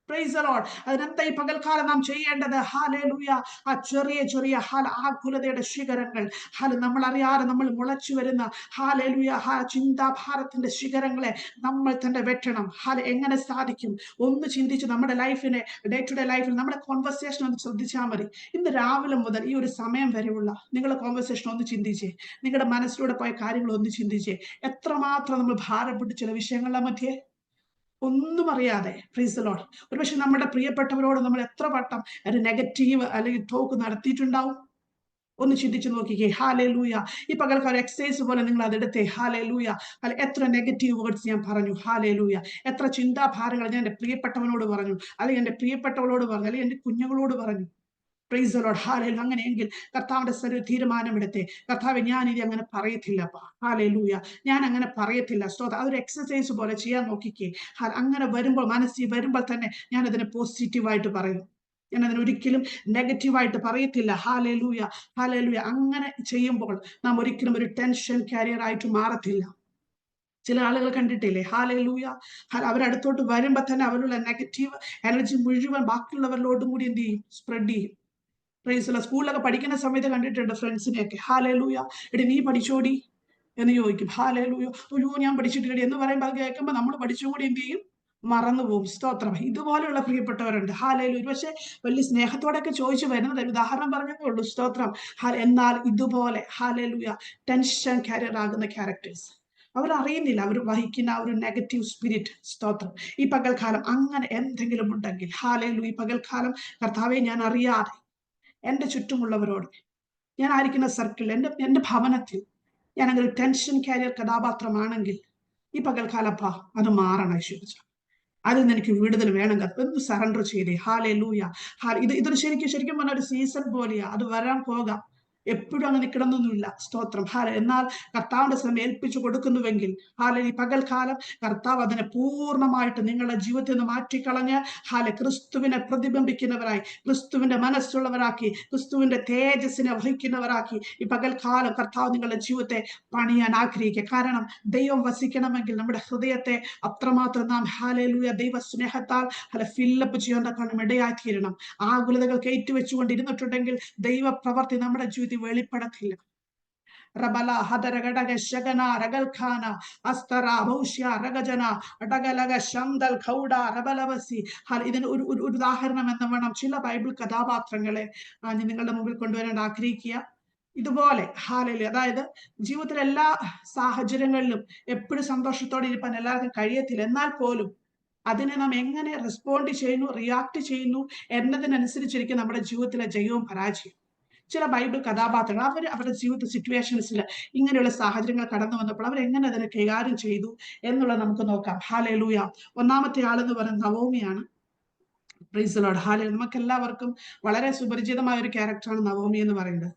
A: Price the Lord. അതിനെന്താ ഈ പകൽക്കാലം നാം ചെയ്യേണ്ടത്? ഹാലേലൂയ, ആ ചെറിയ ചെറിയ ആകുലതയുടെ ശിഖരങ്ങൾ, നമ്മൾ അറിയാതെ നമ്മൾ മുളച്ചു വരുന്ന ഹാലേലൂയ ചിന്താഭാരത്തിന്റെ ശിഖരങ്ങളെ നമ്മൾ തന്നെ വെട്ടണം. എങ്ങനെ സാധിക്കും? ഒന്ന് ചിന്തിച്ച് നമ്മുടെ ലൈഫിനെ, ഡേ ടു ഡേ ലൈഫിൽ നമ്മുടെ കോൺവെർസേഷൻ ഒന്ന് ശ്രദ്ധിച്ചാൽ മതി. ഇന്ന് രാവിലെ മുതൽ ഈ ഒരു സമയം വരെയുള്ള നിങ്ങളുടെ കോൺവെർസേഷൻ ഒന്ന് ചിന്തിച്ചേ. നിങ്ങളുടെ മനസ്സിലൂടെ പോയ കാര്യങ്ങൾ ഒന്ന് ചിന്തിച്ചേ. എത്രമാത്രം നമ്മൾ ഭാരപ്പെട്ട് ചില വിഷയങ്ങളുടെ മധ്യേ ഒന്നും അറിയാതെ, പ്രൈസ് ദി ലോർഡ്, ഒരുപക്ഷെ നമ്മുടെ പ്രിയപ്പെട്ടവരോട് നമ്മൾ എത്ര വട്ടം ഒരു നെഗറ്റീവ് അല്ലെങ്കിൽ ടോക്ക് നടത്തിയിട്ടുണ്ടാവും. ഒന്ന് ചിന്തിച്ചു നോക്കിക്കേ. ഹാലേലൂയ, ഈ പകൽക്കാലം എക്സസൈസ് പോലെ നിങ്ങൾ അതെടുത്തേ. ഹാലേലൂയ, എത്ര നെഗറ്റീവ് വേർഡ്സ് ഞാൻ പറഞ്ഞു. ഹാലേലൂയ, എത്ര ചിന്താഭാരങ്ങൾ ഞാൻ എൻ്റെ പ്രിയപ്പെട്ടവനോട് പറഞ്ഞു, അല്ലെങ്കിൽ എൻ്റെ പ്രിയപ്പെട്ടവളോട് പറഞ്ഞു, അല്ലെങ്കിൽ എൻ്റെ കുഞ്ഞുങ്ങളോട് പറഞ്ഞു. Price the Lord. ഹാലേലൂയ. അങ്ങനെയെങ്കിൽ കർത്താവിന്റെ തീരുമാനമെടുത്തേ, കർത്താവെ ഞാൻ ഇനി അങ്ങനെ പറയത്തില്ലപ്പാ. ഹാലേലൂയ, ഞാൻ അങ്ങനെ പറയത്തില്ല. സ്തോത്രം. അതൊരു എക്സസൈസ് പോലെ ചെയ്യാൻ നോക്കിക്കേ. അങ്ങനെ വരുമ്പോൾ, മനസ്സിൽ വരുമ്പോൾ തന്നെ ഞാൻ അതിനെ പോസിറ്റീവായിട്ട് പറയും. ഞാൻ അതിന് ഒരിക്കലും നെഗറ്റീവായിട്ട് പറയത്തില്ല. Hallelujah, hallelujah. അങ്ങനെ ചെയ്യുമ്പോൾ നാം ഒരിക്കലും ഒരു ടെൻഷൻ കാരിയർ ആയിട്ട് മാറത്തില്ല. ചില ആളുകൾ കണ്ടിട്ടില്ലേ, ഹാലേലൂയ, അവരടുത്തോട്ട് വരുമ്പോ തന്നെ അവരുടെ നെഗറ്റീവ് എനർജി മുഴുവൻ ബാക്കിയുള്ളവരിലോട്ടും കൂടി എന്ത് ചെയ്യും? സ്പ്രെഡ് ചെയ്യും. സ്കൂളിലൊക്കെ പഠിക്കുന്ന സമയത്ത് കണ്ടിട്ടുണ്ട് ഫ്രണ്ട്സിനെയൊക്കെ. ഹാലേലൂയ, എടി നീ പഠിച്ചോടി എന്ന് ചോദിക്കും. ഹാലേലൂയ, അയ്യോ ഞാൻ പഠിച്ചിട്ടില്ലടി എന്ന് പറയുമ്പോൾ അത് കേൾക്കുമ്പോൾ നമ്മൾ പഠിച്ചും കൂടി എന്ത് ചെയ്യും? മറന്നുപോകും. സ്തോത്രം. ഇതുപോലെയുള്ള പ്രിയപ്പെട്ടവരുണ്ട്. ഹാലേലൂയ. പക്ഷെ വലിയ സ്നേഹത്തോടെയൊക്കെ ചോദിച്ചു വരുന്നത് ഉദാഹരണം പറഞ്ഞതേ ഉള്ളൂ. സ്തോത്രം. എന്നാൽ ഇതുപോലെ ഹാലേലൂയ ടെൻഷൻ കാരിയർ ആകുന്ന ക്യാരക്ടേഴ്സ് അവരറിയുന്നില്ല, അവർ വഹിക്കുന്ന ആ ഒരു നെഗറ്റീവ് സ്പിരിറ്റ്. സ്തോത്രം. ഈ പകൽക്കാലം അങ്ങനെ എന്തെങ്കിലും ഉണ്ടെങ്കിൽ ഹാലേലൂയ, ഈ പകൽക്കാലം കർത്താവെ ഞാൻ അറിയാതെ എൻ്റെ ചുറ്റുമുള്ളവരോട്, ഞാൻ ആയിരിക്കുന്ന സർക്കിൾ, എൻ്റെ ഭവനത്തിൽ ഞാൻ അങ്ങനെ ടെൻഷൻ കാരിയർ കഥാപാത്രമാണെങ്കിൽ ഈ പകൽക്കാലപ്പാ അത് മാറണം. ശുഭിച്ച അതിൽ നിന്ന് എനിക്ക് വിടുതൽ വേണം. ഒന്ന് സറണ്ടർ ചെയ്തേ. ഹാലേലൂയ. ഇതൊരു ശരിക്കും പറഞ്ഞ ഒരു സീസൺ പോലെയാ. അത് വരാൻ പോകാം. എപ്പോഴും അങ്ങനെ നിൽക്കണമെന്നൊന്നുമില്ല. സ്തോത്രം. എന്നാൽ കർത്താവിന്റെ സമയം ഏൽപ്പിച്ചു കൊടുക്കുന്നുവെങ്കിൽ ഈ പകൽക്കാലം കർത്താവ് അതിനെ പൂർണ്ണമായിട്ട് നിങ്ങളുടെ ജീവിതത്തിൽ നിന്ന് മാറ്റിക്കളഞ്ഞ് ക്രിസ്തുവിനെ പ്രതിബിംബിക്കുന്നവരായി, ക്രിസ്തുവിന്റെ മനസ്സുള്ളവരാക്കി, ക്രിസ്തുവിന്റെ തേജസ്സിനെ വഹിക്കുന്നവരാക്കി ഈ പകൽക്കാലം കർത്താവ് നിങ്ങളുടെ ജീവിതത്തെ പണിയാൻ ആഗ്രഹിക്കുക. കാരണം ദൈവം വസിക്കണമെങ്കിൽ നമ്മുടെ ഹൃദയത്തെ അത്രമാത്രം നാം ഹാലേലൂയ ദൈവ സ്നേഹത്താൽ ഫില്ലപ്പ് ചെയ്യാൻ തക്കണം ഇടയാക്കിയിരണം. ആകുലതകൾ കയറ്റിവെച്ചുകൊണ്ടിരുന്നിട്ടുണ്ടെങ്കിൽ ദൈവ പ്രവർത്തി നമ്മുടെ ജീവിതത്തിൽ വെളിപ്പെടത്തില്ല. റബല ഹദരഗടക ശഗന രഗൽഖാന അസ്തറ ഭൗഷ്യ രഗജന അടകലക ശന്തൽ ഖൗഡ റബലവസി. ഇതിന് ഒരു ഉദാഹരണം എന്ന് വേണം ചില ബൈബിൾ കഥാപാത്രങ്ങളെ നിങ്ങളുടെ മുമ്പിൽ കൊണ്ടുവരാൻ ആഗ്രഹിക്കുക. ഇതുപോലെ ഹാലേലൂയ, അതായത് ജീവിതത്തിലെ എല്ലാ സാഹചര്യങ്ങളിലും എപ്പോഴും സന്തോഷത്തോടെ ഇരിക്കാൻ എല്ലാവർക്കും കഴിയത്തില്ല. എന്നാൽ പോലും അതിനെ നാം എങ്ങനെ റെസ്പോണ്ട് ചെയ്യുന്നു, റിയാക്ട് ചെയ്യുന്നു എന്നതിനനുസരിച്ചിരിക്കും നമ്മുടെ ജീവിതത്തിലെ ജയവും പരാജയവും. ചില ബൈബിൾ കഥാപാത്രങ്ങൾ അവരുടെ ജീവിത സിറ്റുവേഷൻസിൽ ഇങ്ങനെയുള്ള സാഹചര്യങ്ങൾ കടന്നു വന്നപ്പോൾ അവരെങ്ങനെ അതിനെ കൈകാര്യം ചെയ്തു എന്നുള്ളത് നമുക്ക് നോക്കാം. ഹാലേലൂയ. ഒന്നാമത്തെ ആളെന്ന് പറയുന്നത് നവോമിയാണ്. Praise Lord. ഹാലേ. നമുക്ക് എല്ലാവർക്കും വളരെ സുപരിചിതമായ ഒരു ക്യാരക്ടറാണ് നവോമി എന്ന് പറയുന്നത്.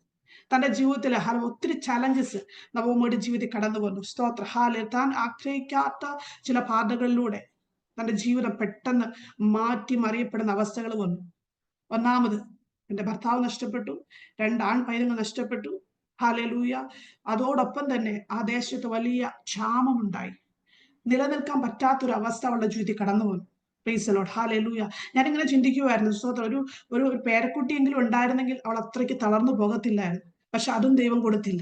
A: തന്റെ ജീവിതത്തിൽ ഒത്തിരി ചലഞ്ചസ് നവോമിയുടെ ജീവിതത്തിൽ കടന്നു വന്നു. സ്തോത്ര. ഹാലെ. താൻ ആഗ്രഹിക്കാത്ത ചില പാതകളിലൂടെ തന്റെ ജീവിതം പെട്ടെന്ന് മാറ്റി മറിയപ്പെടുന്ന അവസ്ഥകൾ വന്നു. ഒന്നാമത് എന്റെ ഭർത്താവ് നഷ്ടപ്പെട്ടു, 2 ആൺ പൈതങ്ങൾ നഷ്ടപ്പെട്ടു. ഹാലലൂയ. അതോടൊപ്പം തന്നെ ആ ദേശത്ത് വലിയ ക്ഷാമമുണ്ടായി. നിലനിൽക്കാൻ പറ്റാത്തൊരു അവസ്ഥ അവളുടെ ജീവിതത്തിൽ കടന്നു വന്നു. Praise Lord. ഹാലലൂയ. ഞാനിങ്ങനെ ചിന്തിക്കുമായിരുന്നു, സ്തോത്രം, ഒരു ഒരു പേരക്കുട്ടിയെങ്കിലും ഉണ്ടായിരുന്നെങ്കിൽ അവൾ അത്രയ്ക്ക് തളർന്നു പോകത്തില്ലായിരുന്നു. പക്ഷെ അതും ദൈവം കൊടുത്തില്ല.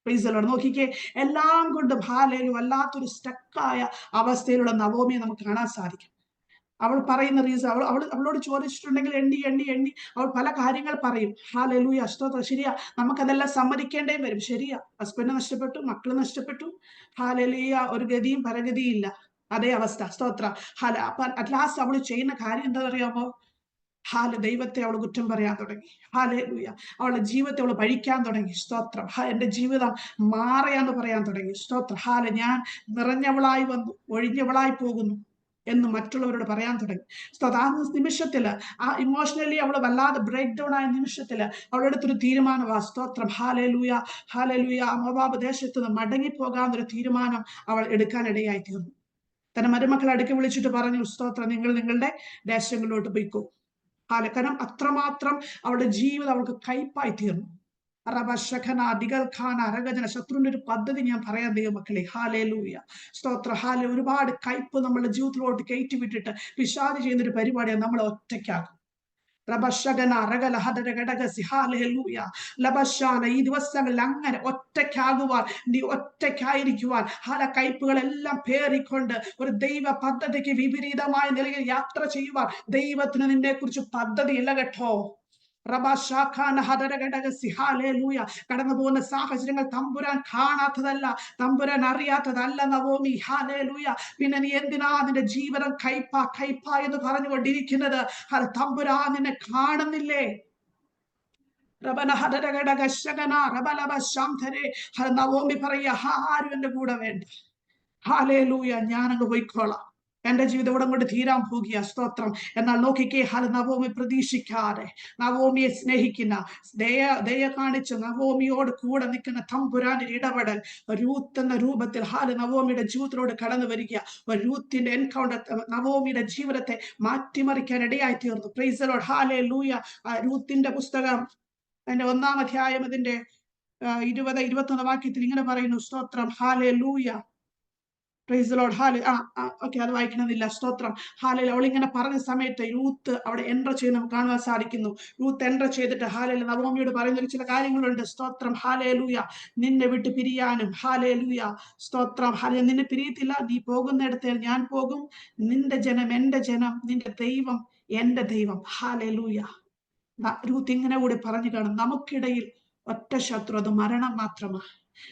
A: Praise Lord. നോക്കിക്കേ, എല്ലാം കൊണ്ടും ഹാലലു വല്ലാത്തൊരു സ്റ്റക്കായ അവസ്ഥയിലുള്ള നവോമിയെ നമുക്ക് കാണാൻ സാധിക്കും. അവൾ പറയുന്ന റീസൺ, അവളോട് ചോദിച്ചിട്ടുണ്ടെങ്കിൽ എണ്ണി എണ്ണി എണ്ണി അവൾ പല കാര്യങ്ങൾ പറയും. ഹാലലൂയ. സ്തോത്രം. ശരിയാ, നമുക്കതെല്ലാം സമ്മതിക്കേണ്ടേ വരും. ശരിയാ, ഹസ്ബൻഡ് നഷ്ടപ്പെട്ടു, മക്കള് നഷ്ടപ്പെട്ടു. ഹാലലൂയ. ഒരു ഗതിയും പരഗതിയും ഇല്ല. അതേ അവസ്ഥ. സ്തോത്ര. അപ്പൊ അറ്റ് ലാസ്റ്റ് അവള് ചെയ്യുന്ന കാര്യം എന്താ അറിയാമോ? ദൈവത്തെ അവൾ കുറ്റം പറയാൻ തുടങ്ങി. ഹാലലൂയ. അവളുടെ ജീവിതത്തെ അവൾ പഴിക്കാൻ തുടങ്ങി. സ്തോത്രം. എന്റെ ജീവിതം മാറിയാന്ന് പറയാൻ തുടങ്ങി. സ്തോത്രം. ഞാൻ നിറഞ്ഞവളായി വന്നു, ഒഴിഞ്ഞവളായി പോകുന്നു എന്ന് മറ്റുള്ളവരോട് പറയാൻ തുടങ്ങി. ആ നിമിഷത്തില്, ആ ഇമോഷണലി അവൾ വല്ലാതെ ബ്രേക്ക് ഡൗൺ ആയ നിമിഷത്തില് അവളെടുത്തൊരു തീരുമാനമാണ്. സ്തോത്രം. ഹാലലൂയ. ഹാലലൂയ. മോവാബ് ദേശത്ത് നിന്ന് മടങ്ങിപ്പോകാന്നൊരു തീരുമാനം അവൾ എടുക്കാനിടയായി തീർന്നു. തന്റെ മരുമക്കളെ അടുക്കി വിളിച്ചിട്ട് പറഞ്ഞു, സ്തോത്രം, നിങ്ങൾ നിങ്ങളുടെ ദേശങ്ങളിലോട്ട് പോയിക്കോ. കാരണം അത്രമാത്രം അവളുടെ ജീവിതം അവൾക്ക് കയ്പായി തീർന്നു. ശത്രുവിന്റെ ഒരു പദ്ധതി ഞാൻ പറയാൻ ദൈവമക്കളെ. ഹാലേലൂയ. സ്തോത്ര. ഒരുപാട് കയ്പ് നമ്മുടെ ജീവിതത്തിലോട്ട് കയറ്റി വിട്ടിട്ട് പിശാച് ചെയ്യുന്ന ഒരു പരിപാടിയാണ് നമ്മളെ ഒറ്റയ്ക്കാകും. ഈ ദിവസങ്ങളിൽ അങ്ങനെ ഒറ്റയ്ക്കാകുവാൻ, നീ ഒറ്റയ്ക്കായിരിക്കുവാൻ, കയ്പുകളെല്ലാം പേറിക്കൊണ്ട് ഒരു ദൈവ പദ്ധതിക്ക് വിപരീതമായ നിലയിൽ യാത്ര ചെയ്യുവാൻ ദൈവത്തിന് നിന്നെ കുറിച്ച് പദ്ധതിയില്ല കേട്ടോ. കടന്നു പോകുന്ന സാഹചര്യങ്ങൾ തമ്പുരാൻ കാണാത്തതല്ല, തമ്പുരാൻ അറിയാത്തതല്ല നവോമി. ഹാലേലൂയ. പിന്നെ നീ എന്തിനാ നിന്റെ ജീവിതം കയ്പ എന്ന് പറഞ്ഞുകൊണ്ടിരിക്കുന്നത്? തമ്പുരാൻ നിന്നെ കാണുന്നില്ലേ? നവോമി പറയാ, ആരും എന്റെ കൂടെ വേണ്ട. ഹാലേലൂയ. ഞാനങ്ങ് പോയിക്കോളാം, എന്റെ ജീവിതം ഇവിടെ കൊണ്ട് തീരാൻ പോകുക. സ്തോത്രം. എന്നാൽ നോക്കിക്കേ, നവോമി പ്രതീക്ഷിക്കാതെ, നവോമിയെ സ്നേഹിക്കുന്ന, ദയ കാണിച്ച് നവോമിയോട് കൂടെ നിൽക്കുന്ന തമ്പുരാന്റെ ഇടപെടൽ രൂത്ത് എന്ന രൂപത്തിൽ നവോമിയുടെ ജീവിതത്തിലോട് കടന്നു വരിക. രൂത്തിന്റെ എൻകൗണ്ടർ നവോമിയുടെ ജീവിതത്തെ മാറ്റിമറിക്കാൻ ഇടയായി തീർന്നു. Praise the Lord. ഹല്ലേലൂയ. രൂത്തിന്റെ പുസ്തകം അതിന്റെ 1-ാം അധ്യായം അതിന്റെ 20-21 വാക്യത്തിൽ ഇങ്ങനെ പറയുന്നു. സ്തോത്രം. Hallelujah. Price the Lord. Okay, അത് വായിക്കണമെന്നില്ല. സ്തോത്രം. അവൾ ഇങ്ങനെ പറഞ്ഞ സമയത്ത് രൂത്ത് അവിടെ എൻട്ര ചെയ്ത് നമുക്ക് കാണുവാൻ സാധിക്കുന്നു. രൂത്ത് എൻട്ര ചെയ്തിട്ട് നവോമിയോട് പറയുന്ന ചില കാര്യങ്ങളുണ്ട്. സ്തോത്രം. ഹാലേലൂയ. നിന്നെ വിട്ട് പിരിയാനും, ഹാലേലൂയ, സ്തോത്രം, നിന്നെ പിരിയത്തില്ല, നീ പോകുന്നിടത്ത് ഞാൻ പോകും, നിന്റെ ജനം എന്റെ ജനം, നിന്റെ ദൈവം എന്റെ ദൈവം. ഹാലേലൂയ. രൂത്ത് ഇങ്ങനെ കൂടി പറഞ്ഞു കാണും, നമുക്കിടയിൽ ഒറ്റ ശത്രു, അത് മരണം മാത്രമാണ്.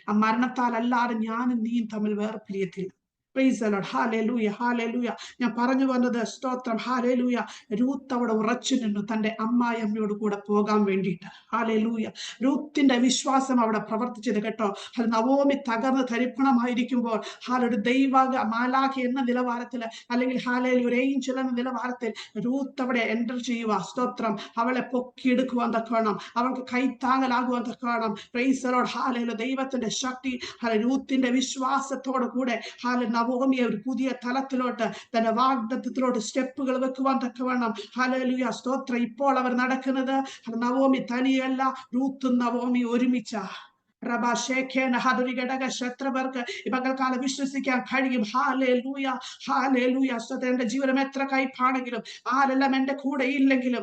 A: ആ മരണത്താൽ അല്ലാതെ ഞാനും നീയും തമ്മിൽ വേർപിരിയത്തില്ല. Praise the Lord. Hallelujah. Hallelujah. ഞാൻ പറഞ്ഞു വന്നത്, സ്തോത്രം, ഹല്ലേലൂയ, രൂത്ത് അവിടെ ഉറച്ചു നിന്നു തന്റെ അമ്മായിയമ്മയോട് കൂടെ പോകാൻ വേണ്ടിയിട്ട്. ഹല്ലേലൂയ. രൂത്തിന്റെ വിശ്വാസം അവിടെ പ്രവർത്തിച്ചത് കേട്ടോ. നവോമി തകർന്ന് തരിപ്പണമായിരിക്കുമ്പോൾ ഒരു ദൈവ മാലാഖ എന്ന നിലവാരത്തിൽ, അല്ലെങ്കിൽ ഒരു ഏഞ്ചൽ എന്ന നിലവാരത്തിൽ രൂത്ത് അവിടെ എൻ്റർ ചെയ്യുക. സ്തോത്രം. അവളെ പൊക്കിയെടുക്കുവാൻ തക്കവണ്ണം, അവൾക്ക് കൈത്താങ്ങലാകുവാൻ തക്കവണ്ണം. Price the Lord. ഹല്ലേലൂയ. ദൈവത്തിന്റെ ശക്തി രൂത്തിന്റെ വിശ്വാസത്തോടു കൂടെ നവോമിയെ ഒരു പുതിയ തലത്തിലോട്ട്, തന്റെ വാഗ്ദത്തത്തിലോട്ട് സ്റ്റെപ്പുകൾ വെക്കുവാൻ തക്കവണ്ണം. ഹല്ലേലൂയ. സ്തോത്രം. ഇപ്പോൾ അവർ നടക്കുന്നത് നവോമി തനിയല്ല, രൂത്തും നവോമി ഒരുമിച്ച. ശത്രുവർക്ക് പകൽക്കാലം വിശ്വസിക്കാൻ കഴിയും. ഹാലേലൂയ. ഹാലേലൂയ. എന്റെ ജീവിതം എത്ര കയ്പാണെങ്കിലും, ആരെല്ലാം എന്റെ കൂടെ ഇല്ലെങ്കിലും,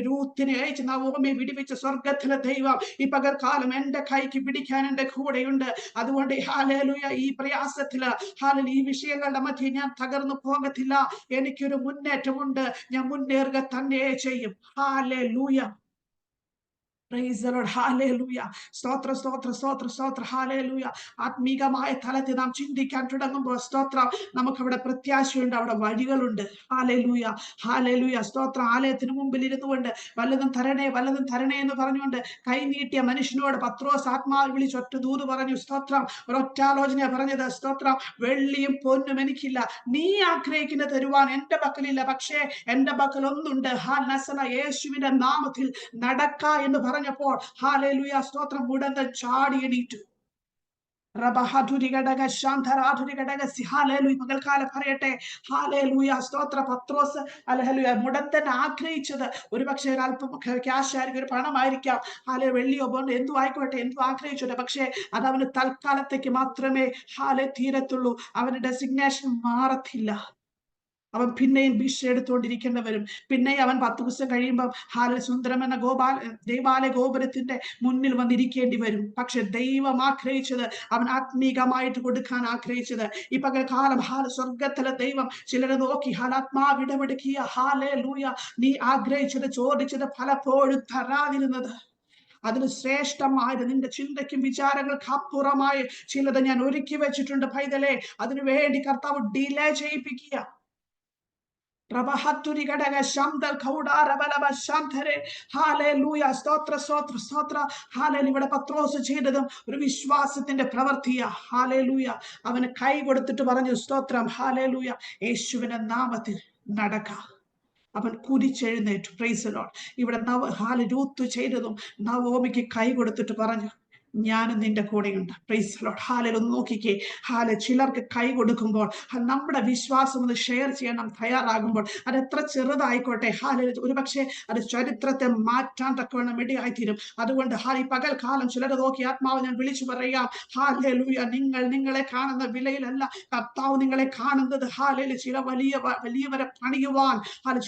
A: രൂത്തിനെ അയച്ച് നവോമിയെ വിടിവിച്ച സ്വർഗത്തിലെ ദൈവം ഈ പകൽക്കാലം എന്റെ കൈക്ക് പിടിക്കാൻ എന്റെ കൂടെയുണ്ട്. അതുകൊണ്ട് ഹാലേലൂയ, ഈ പ്രയാസത്തില്, ഈ വിഷയങ്ങളുടെ മധ്യേ ഞാൻ തകർന്നു പോകത്തില്ല. എനിക്കൊരു മുന്നേറ്റമുണ്ട്. ഞാൻ മുന്നേറുക തന്നെ ചെയ്യും. Hallelujah. Praise the Lord. Hallelujah. സ്തോത്ര സ്തോത്ര സ്തോത്ര സ്തോത്ര ഹാലേലൂയ. ആത്മീകമായ തലത്തിൽ നാം ചിന്തിക്കാൻ തുടങ്ങുമ്പോൾ സ്തോത്രം നമുക്കവിടെ പ്രത്യാശയുണ്ട്, അവിടെ വഴികളുണ്ട്. Hallelujah hallelujah. സ്തോത്രം. ആലയത്തിന് മുമ്പിൽ ഇരുന്നു കൊണ്ട് വല്ലതും തരണേ വല്ലതും തരണേ എന്ന് പറഞ്ഞുകൊണ്ട് കൈനീട്ടിയ മനുഷ്യനോട് പത്രോസ് ആത്മാവിൽ വിളിച്ച് ഒറ്റ ദൂത് പറഞ്ഞു. സ്തോത്രം. ഒരൊറ്റാലോചന പറഞ്ഞത്. സ്തോത്രം. വെള്ളിയും പൊന്നും എനിക്കില്ല, നീ ആഗ്രഹിക്കുന്ന തരുവാൻ എന്റെ പക്കലില്ല, പക്ഷേ എന്റെ പക്കൽ ഒന്നുണ്ട്. യേശുവിന്റെ നാമത്തിൽ നടക്ക എന്ന് പറഞ്ഞപ്പോൾ ഹാലേലൂയ സ്തോത്രം ഉടനെ ചാടി എണീറ്റു. പകൽക്കാലം പറയട്ടെ. ഹാലേലൂയ സ്തോത്ര. പത്രോസ് ഹല്ലേലൂയ മുടന്തൻ ആഗ്രഹിച്ചത് ഒരുപക്ഷെ ഒരല്പം ക്യാഷ് ആയിരിക്കും, ഒരു പണമായിരിക്കാം, ഹാലെ വെള്ളിയോ പോണ്ട് എന്തു ആയിക്കോട്ടെ, എന്തു ആഗ്രഹിച്ചോട്ടെ, പക്ഷെ അത് അവന് തൽക്കാലത്തേക്ക് മാത്രമേ ഹാലെ തീരത്തുള്ളൂ. അവന്റെ ഡെസിഗ്നേഷൻ മാറത്തില്ല. അവൻ പിന്നെയും ഭിക്ഷ എടുത്തുകൊണ്ടിരിക്കേണ്ടി വരും. പിന്നെയും അവൻ 10 ദിവസം കഴിയുമ്പോൾ സുന്ദരം എന്ന ദേവാലയ ഗോപുരത്തിന്റെ മുന്നിൽ വന്നിരിക്കേണ്ടി വരും. പക്ഷെ ദൈവം ആഗ്രഹിച്ചത്, അവൻ ആത്മീകമായിട്ട് കൊടുക്കാൻ ആഗ്രഹിച്ചത് ഈ പകൽക്കാലം സ്വർഗത്തിലെ ദൈവം ചിലരെ നോക്കി ആത്മാവിടപെടുക്കിയ ഹാലേലൂയ, നീ ആഗ്രഹിച്ചത് ചോദിച്ചത് പലപ്പോഴും തരാതിരുന്നത്, അതിന് ശ്രേഷ്ഠമായത് നിന്റെ ചിന്തയ്ക്കും വിചാരങ്ങൾക്ക് അപ്പുറമായി ചിലത് ഞാൻ ഒരുക്കി വെച്ചിട്ടുണ്ട് പൈതലേ. അതിനു വേണ്ടി കർത്താവ് ഡിലേ ചെയ്യിപ്പിക്കുക. ഇവിടെ പത്രോസ് ചെയ്തതും ഒരു വിശ്വാസത്തിന്റെ പ്രവൃത്തിയാ. ഹാലേലൂയ. അവന് കൈ കൊടുത്തിട്ട് പറഞ്ഞു. സ്തോത്രം. ഹാലേലൂയ. യേശുവിന്റെ നാമത്തിൽ നടക്ക. അവൻ കുതിച്ചെഴുന്നേറ്റു. Praise the Lord. ഇവിടെ രൂത്ത് ചെയ്തതും നവോമിക്ക് കൈ കൊടുത്തിട്ട് പറഞ്ഞു, ഞാനും നിന്റെ കൂടെയുണ്ട്. Praise the Lord. ഹാലേലൂയ. ഒന്ന് നോക്കിക്കേ. ചിലർക്ക് കൈ കൊടുക്കുമ്പോൾ നമ്മുടെ വിശ്വാസം ഒന്ന് ഷെയർ ചെയ്യാൻ നാം തയ്യാറാകുമ്പോൾ അത് എത്ര ചെറുതായിക്കോട്ടെ, ഒരുപക്ഷെ അത് ചരിത്രത്തെ മാറ്റാൻ തക്കവണ്ണം ഇടയായിത്തീരും. അതുകൊണ്ട് ഈ പകൽക്കാലം ചിലരെ നോക്കി ആത്മാവ് ഞാൻ വിളിച്ചു പറയാം. ഹാലേലൂയ. നിങ്ങളെ കാണുന്ന വിലയിലല്ല കർത്താവ് നിങ്ങളെ കാണുന്നത്. ഹാലേലൂയ. ചില വലിയവരെ പണിയുവാൻ,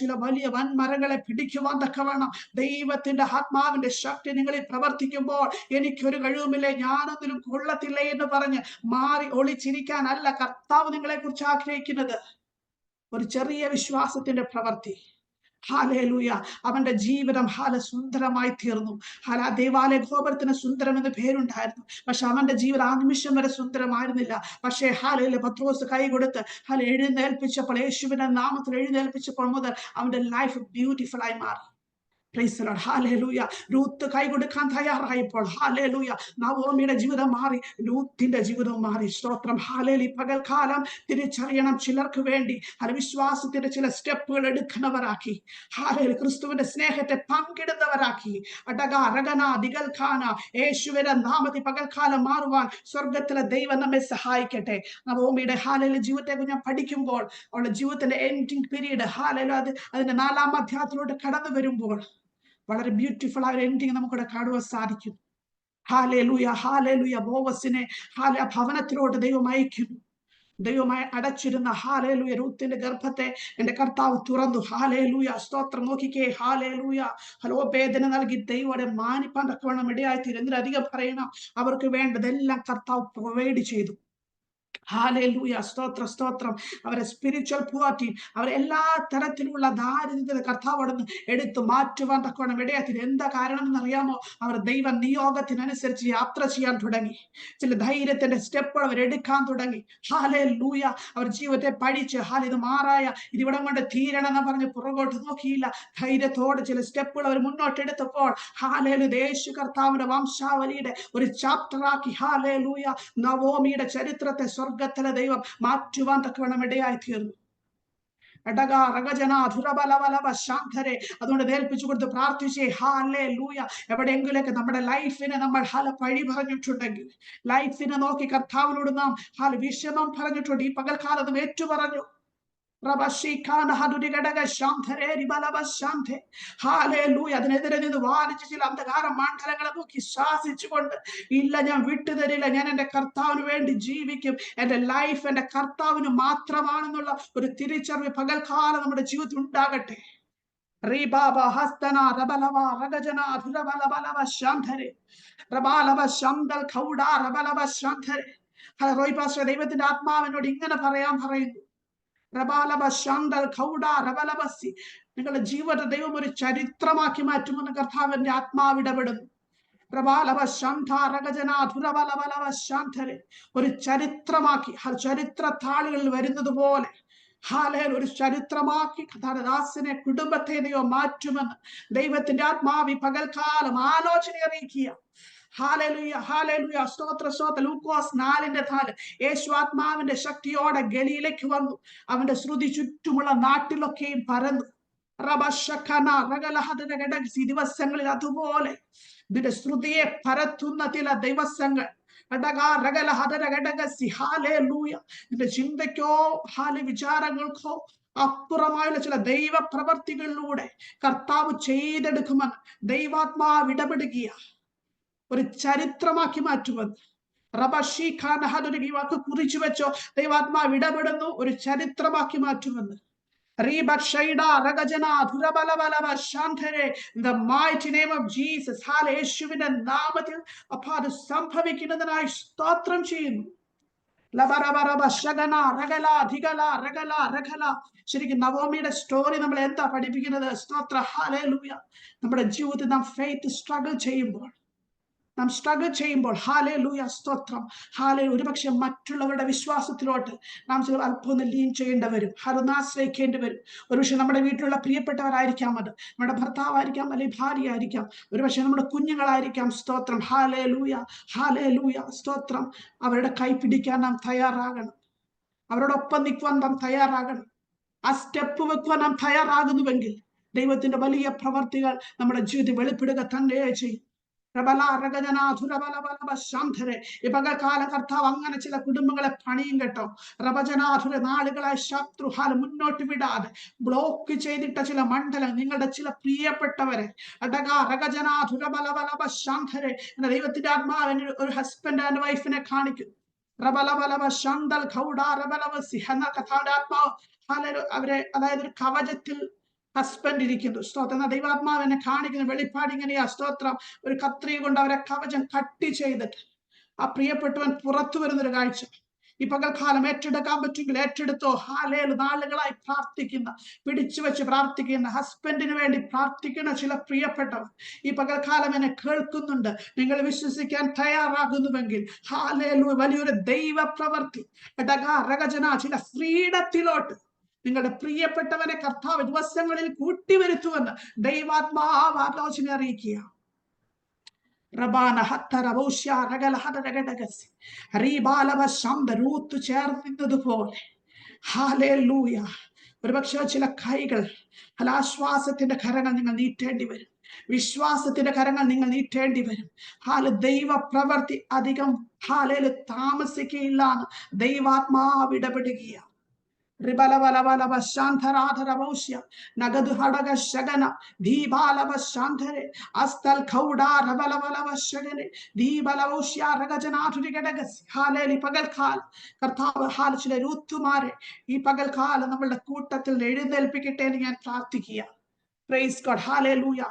A: ചില വലിയ വൻമരങ്ങളെ പിടിക്കുവാൻ തക്കവണ്ണം ദൈവത്തിന്റെ ആത്മാവിന്റെ ശക്തി നിങ്ങളിൽ പ്രവർത്തിക്കുമ്പോൾ എനിക്കൊരു കഴിവുമില്ലേ, ഞാനൊന്നിനും കൊള്ളത്തില്ലേ എന്ന് പറഞ്ഞ് മാറി ഒളിച്ചിരിക്കാനല്ല കർത്താവ് നിങ്ങളെ കുറിച്ച് ആഗ്രഹിക്കുന്നത്. ഒരു ചെറിയ വിശ്വാസത്തിന്റെ പ്രവൃത്തി. ഹാലേലൂയ. അവന്റെ ജീവിതം സുന്ദരമായി തീർന്നു. ദേവാലയ ഗോപുരത്തിന് സുന്ദരം എന്ന് പേരുണ്ടായിരുന്നു, പക്ഷെ അവന്റെ ജീവിതം ആ നിമിഷം വരെ സുന്ദരമായിരുന്നില്ല. പക്ഷേ ഹാലേലൂയ പത്രോസ് കൈ കൊടുത്ത് എഴുന്നേൽപ്പിച്ചപ്പോൾ, യേശുവിന്റെ നാമത്തിൽ എഴുന്നേൽപ്പിച്ചപ്പോൾ മുതൽ അവന്റെ ലൈഫ് ബ്യൂട്ടിഫുൾ ആയി മാറി. Price the Lord. Hallelujah. Ruth കൈ കൊടുക്കാൻ തയ്യാറായപ്പോൾ ഹല്ലേലൂയ നവോമിയുടെ ജീവിതം മാറി, രൂത്തിന്റെ ജീവിതം മാറി. സ്തോത്രം. ഹല്ലേലൂയ. പകൽക്കാലം തിരിച്ചറിയണം, ചിലർക്ക് വേണ്ടി വിശ്വാസത്തിന്റെ ചില സ്റ്റെപ്പുകൾ എടുക്കുന്നവരാക്കി, ഹല്ലേലൂയ ക്രിസ്തുവിന്റെ സ്നേഹത്തെ പങ്കിടുന്നവരാക്കി, യേശുവിന്റെ നാമത്തിൽ പകൽക്കാലം മാറുവാൻ സ്വർഗത്തിലെ ദൈവം നമ്മെ സഹായിക്കട്ടെ. നവോമിയുടെ ഹാലേലൂയ ജീവിതത്തെ ഞാൻ പഠിക്കുമ്പോൾ, അവളുടെ ജീവിതത്തിന്റെ എൻഡിങ് പീരീഡ് ഹാലേലൂയ അതിന്റെ 4-ാം അധ്യായത്തിലോട്ട് കടന്നു വരുമ്പോൾ വളരെ ബ്യൂട്ടിഫുൾ ആയ എൻഡിങ് നമുക്കിവിടെ കാണുവാൻ സാധിക്കും. Hallelujah hallelujah. ബോവസിനെ ഭവനത്തിലോട്ട് ദൈവം അയക്കുന്നു. ദൈവമായി അടച്ചിരുന്ന ഹാലേലൂയ രൂത്തിന്റെ ഗർഭത്തെ എന്റെ കർത്താവ് തുറന്നു. ഹാലേലൂയ സ്തോത്രം. നോക്കിക്കേ. ഹാലേലൂയ. വേദന നൽകി ദൈവത്തെ മാനിപ്പാൻ തക്കവണ്ണം ഇടയായിത്തീരും. എന്തിനധികം പറയണം, അവർക്ക് വേണ്ടതെല്ലാം കർത്താവ് പ്രൊവൈഡ് ചെയ്തു. ഹാലേലൂയ സ്തോത്രം സ്തോത്രം. അവരെ സ്പിരിച്വൽ പുവർട്ടി, അവരെ എല്ലാ തരത്തിലുള്ള ദാരിദ്ര്യത്തെ കർത്താവ് അവിടുന്ന് എടുത്തു മാറ്റുവാൻ തക്കവണ്ണം ഇടയായിത്തീരും. എന്താ കാരണം എന്നറിയാമോ? അവർ ദൈവ നിയോഗത്തിനനുസരിച്ച് യാത്ര ചെയ്യാൻ തുടങ്ങി. ചില ധൈര്യത്തിന്റെ സ്റ്റെപ്പുകൾ അവർ എടുക്കാൻ തുടങ്ങി. ഹാലേലൂയ. അവർ ജീവിതത്തെ പഠിച്ച് ഇത് മാറായ ഇതിവിടം കൊണ്ട് തീരണം എന്ന് പറഞ്ഞ് പുറകോട്ട് നോക്കിയില്ല. ധൈര്യത്തോടെ ചില സ്റ്റെപ്പുകൾ അവർ മുന്നോട്ടെടുത്തപ്പോൾ ഹാലേലൂയ യേശു കർത്താവിന്റെ വംശാവലിയുടെ ഒരു ചാപ്റ്ററാക്കി ഹാലേലൂയ നവോമിയുടെ ചരിത്രത്തെ സ്വർഗത്തിലെ ദൈവം മാറ്റുവാൻ തക്കവണ്ണം ഇടയായി തീർന്നു. അതുകൊണ്ട് ഏൽപ്പിച്ചു കൊടുത്ത് പ്രാർത്ഥിച്ചേ. ഹാലേലൂയ. എവിടെയെങ്കിലൊക്കെ നമ്മുടെ ലൈഫിനെ നമ്മൾ പഴി പറഞ്ഞിട്ടുണ്ടെങ്കിൽ, ലൈഫിനെ നോക്കി കർത്താവിനോട് നാം വിഷമം പറഞ്ഞിട്ടുണ്ട്, ഈ പകൽക്കാലം ഏറ്റു പറഞ്ഞു. അതിനെതിരെ നിന്ന് വാദിച്ച് ചില അന്ധകാര മണ്ഡലങ്ങളെ നോക്കി ശാസിച്ചുകൊണ്ട്, ഇല്ല ഞാൻ വിട്ടുതരില്ല, ഞാൻ എന്റെ കർത്താവിന് വേണ്ടി ജീവിക്കും, എന്റെ ലൈഫ് എന്റെ കർത്താവിന് മാത്രമാണെന്നുള്ള ഒരു തിരിച്ചറിവ് പകൽക്കാലം നമ്മുടെ ജീവിതത്തിൽ ഉണ്ടാകട്ടെ. ദൈവത്തിന്റെ ആത്മാവിനോട് ഇങ്ങനെ പറയാൻ പറയുന്നു. നിങ്ങളുടെ ജീവിതത്തെ ദൈവം ഒരു ചരിത്രമാക്കി മാറ്റുമെന്ന് കർത്താവിന്റെ ആത്മാവ് ഇടപെടുന്നു. ഒരു ചരിത്രമാക്കി ചരിത്ര താളുകളിൽ വരുന്നത് പോലെ ഒരു ചരിത്രമാക്കി ദാസനെ കുടുംബത്തെ ദൈവം മാറ്റുമെന്ന് ദൈവത്തിന്റെ ആത്മാവി പകൽക്കാലം ആലോചന അറിയിക്കുക. ഹാലേലുയ ഹാലേലുയ സ്തോത്ര സ്തോത്ര. ലൂക്കോസ് 4:4 യേശു ആത്മാവിന്റെ ശക്തിയോടെ ഗലിയിലേക്ക് വന്നു. അവന്റെ ശ്രുതി ചുറ്റുമുള്ള നാട്ടിലൊക്കെയും പരന്നു. ദിവസങ്ങളിൽ അതുപോലെ ഇതിന്റെ ശ്രുതിയെ പരത്തുന്ന ചില ദിവസങ്ങൾ നിന്റെ ചിന്തയ്ക്കോ വിചാരങ്ങൾക്കോ അപ്പുറമായുള്ള ചില ദൈവ പ്രവർത്തികളിലൂടെ കർത്താവ് ചെയ്തെടുക്കുമെന്ന് ദൈവാത്മാവ് ഇടപെടുകയ ഒരു ചരിത്രമാക്കി മാറ്റുമെന്ന് റബഷി ഖാൻ ഈ വാക്ക് കുറിച്ചു വെച്ചോ. ദൈവാത്മാവ് ഇടപെടുന്നു, ഒരു ചരിത്രമാക്കി മാറ്റുമെന്ന്. In the mighty name of Jesus, യേശുവിന്റെ നാമത്തിൽ അത് സംഭവിക്കുന്നതിനായി സ്തോത്രം ചെയ്യുന്നു. ശരിക്കും നവോമിയുടെ സ്റ്റോറി നമ്മൾ എന്താ പഠിപ്പിക്കുന്നത്? സ്തോത്ര ഹല്ലേലൂയ. നമ്മുടെ ജീവിതത്തിൽ നാം ഫെയ്ത്ത് സ്ട്രഗിൾ ചെയ്യുമ്പോൾ ഹല്ലേലൂയ സ്തോത്രം ഹാലേ ഒരുപക്ഷെ മറ്റുള്ളവരുടെ വിശ്വാസത്തിലോട്ട് നാം ചില അല്പം ഒന്ന് ലീൻ ചെയ്യേണ്ടി വരും, ആശ്രയിക്കേണ്ടി വരും. ഒരുപക്ഷെ നമ്മുടെ വീട്ടിലുള്ള പ്രിയപ്പെട്ടവരായിരിക്കാം, അത് നമ്മുടെ ഭർത്താവായിരിക്കാം, അല്ലെങ്കിൽ ഭാര്യ ആയിരിക്കാം, ഒരുപക്ഷെ നമ്മുടെ കുഞ്ഞുങ്ങളായിരിക്കാം. സ്തോത്രം ഹാലേലൂയ സ്തോത്രം. അവരുടെ കൈ പിടിക്കാൻ നാം തയ്യാറാകണം, അവരോടൊപ്പം നിൽക്കുവാൻ നാം തയ്യാറാകണം. ആ സ്റ്റെപ്പ് വെക്കുവാൻ നാം തയ്യാറാകുന്നുവെങ്കിൽ ദൈവത്തിന്റെ വലിയ പ്രവർത്തികൾ നമ്മുടെ ജീവിതത്തിൽ വെളിപ്പെടുക തന്നെ ചെയ്യും. ഈ പകൽക്കാലം കർത്താവ് അങ്ങനെ ചില കുടുംബങ്ങളെ പണിയും കേട്ടോ. റബജനാധുര നാളുകളായി ശത്രുഹാല മുന്നോട്ട് വിടാതെ ബ്ലോക്ക് ചെയ്തിട്ട ചില മണ്ഡലം, നിങ്ങളുടെ ചില പ്രിയപ്പെട്ടവരെ ദൈവത്തിന്റെ ആത്മാവിന് ഒരു ഹസ്ബൻഡ് ആൻഡ് വൈഫിനെ കാണിക്കും. അവരെ അതായത് ഒരു കവചത്തിൽ ഹസ്ബൻഡ് ഇരിക്കുന്നു. സ്തോത്രം. ദൈവാത്മാവിനെ കാണിക്കുന്ന വെളിപ്പാട് ഇങ്ങനെയാ. സ്തോത്രം. ഒരു കത്രിക കൊണ്ട് അവരെ കവചം കട്ടി ചെയ്തിട്ട് ആ പ്രിയപ്പെട്ടവൻ പുറത്തു വരുന്നൊരു കാഴ്ച ഈ പകൽക്കാലം ഏറ്റെടുക്കാൻ പറ്റുമെങ്കിൽ ഏറ്റെടുത്തോ. നാളുകളായി പ്രാർത്ഥിക്കുന്ന, പിടിച്ചു വെച്ച് പ്രാർത്ഥിക്കുന്ന, ഹസ്ബൻഡിന് വേണ്ടി പ്രാർത്ഥിക്കുന്ന ചില പ്രിയപ്പെട്ടവർ ഈ പകൽക്കാലം എന്നെ കേൾക്കുന്നുണ്ട്. നിങ്ങൾ വിശ്വസിക്കാൻ തയ്യാറാകുന്നുവെങ്കിൽ വലിയൊരു ദൈവ പ്രവർത്തി ചില ഫ്രീഡത്തിലോട്ട് നിങ്ങളുടെ പ്രിയപ്പെട്ടവനെ കർത്താവ് ദിവസങ്ങളിൽ കൂട്ടിവരുത്തുമെന്ന് ദൈവാത്മാവ് ആലോചന അറിയിക്കുക. റൂത്ത് ചേർന്നതുപോലെ ഹല്ലേലൂയ. ഒരുപക്ഷെ ചില കൈകൾ ആശ്വാസത്തിന്റെ കരങ്ങൾ നിങ്ങൾ നീട്ടേണ്ടി വരും, വിശ്വാസത്തിന്റെ കരങ്ങൾ നിങ്ങൾ നീട്ടേണ്ടി വരും. ദൈവ പ്രവർത്തി അധികം താമസിക്കുകയില്ല എന്ന് ദൈവാത്മാവ് ഇടപെടുകയാണ്. നഗദ് ഹടക ശഗന ദീപാലവ ശാന്തരെ അസ്തൽ ഖൗഡാ റബലവലവ ശഗനെ ദീപലവോഷ്യ രഗജനാധുരികടഗസ്. ഹാലേലി പകൽക്കാലം കർത്താവ് ചില രൂത്തുമാരെ ഈ പകൽക്കാലം നമ്മളുടെ കൂട്ടത്തിൽ എഴുന്നേൽപ്പിക്കട്ടെ എന്ന് ഞാൻ പ്രാർത്ഥിക്കുക. Praise God. ഹല്ലേലൂയ.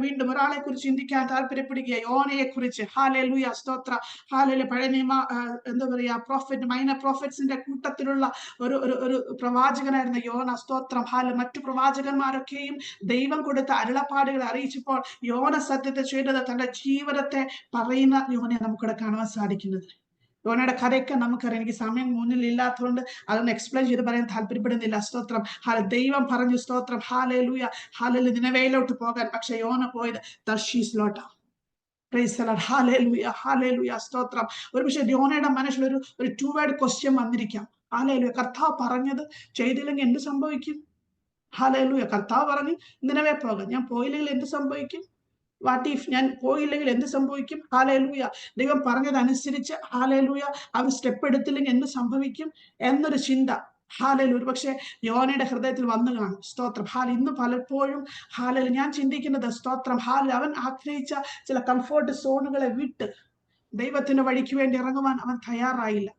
A: വീണ്ടും ഒരാളെ കുറിച്ച് ചിന്തിക്കാൻ താല്പര്യപ്പെടുക, യോനയെ കുറിച്ച്. ഹല്ലേലൂയ സ്തോത്ര. പഴയ നിയമ എന്താ പറയാ പ്രോഫറ്റ്, മൈനർ പ്രോഫറ്റ്സിന്റെ കൂട്ടത്തിലുള്ള ഒരു പ്രവാചകനായിരുന്ന യോന. സ്തോത്രം. മറ്റു പ്രവാചകന്മാരൊക്കെയും ദൈവം കൊടുത്ത അരുളപ്പാടുകൾ അറിയിച്ചപ്പോൾ യോന സത്യത്തെ ചെയ്തത് തന്റെ ജീവിതത്തെ പറയുന്ന യോനയെ നമുക്കിവിടെ കാണുവാൻ സാധിക്കുന്നത്. യോനയുടെ കഥയൊക്കെ നമുക്കറിയാം. എനിക്ക് സമയം മുന്നിൽ ഇല്ലാത്തതുകൊണ്ട് അതൊന്ന് എക്സ്പ്ലെയിൻ ചെയ്ത് പറയാൻ താല്പര്യപ്പെടുന്നില്ല. സ്തോത്രം. ദൈവം പറഞ്ഞു സ്തോത്രം ഹാലേലൂയ നിനവേയിലോട്ട് പോകാൻ. പക്ഷെ യോന പോയത് തർശീസിലോട്ടാ. ഹാലേലൂയ സ്തോത്രം. ഒരു പക്ഷെ യോനയുടെ മനസ്സിൽ ഒരു 2 വേർഡ് ക്വസ്റ്റ്യൻ വന്നിരിക്കാം. ഹാലേലൂയ, കർത്താവ് പറഞ്ഞത് ചെയ്തില്ലെങ്കിൽ എന്ത് സംഭവിക്കും? ഹാലേലൂയ, കർത്താവ് പറഞ്ഞു നിനവേ പോകാൻ, ഞാൻ പോയില്ലെങ്കിൽ എന്ത് സംഭവിക്കും? വാട്ട് ഇഫ് ഞാൻ പോയില്ലെങ്കിൽ എന്ത് സംഭവിക്കും? ഹാലേലൂയ, ദൈവം പറഞ്ഞതനുസരിച്ച് ഹാലേലൂയ അവർ സ്റ്റെപ്പ് എടുത്തില്ലെങ്കിൽ എന്ത് സംഭവിക്കും എന്നൊരു ചിന്ത ഹാലേലൂയ ഒരു പക്ഷെ യോനയുടെ ഹൃദയത്തിൽ വന്നു കാണും. സ്തോത്രം. ഇന്ന് പലപ്പോഴും ഹാലേലൂയ ഞാൻ ചിന്തിക്കുന്നത് സ്തോത്രം അവൻ ആഗ്രഹിച്ച ചില കംഫോർട്ട് സോണുകളെ വിട്ട് ദൈവത്തിന്റെ വഴിക്ക് വേണ്ടി ഇറങ്ങുവാൻ അവൻ തയ്യാറായില്ല.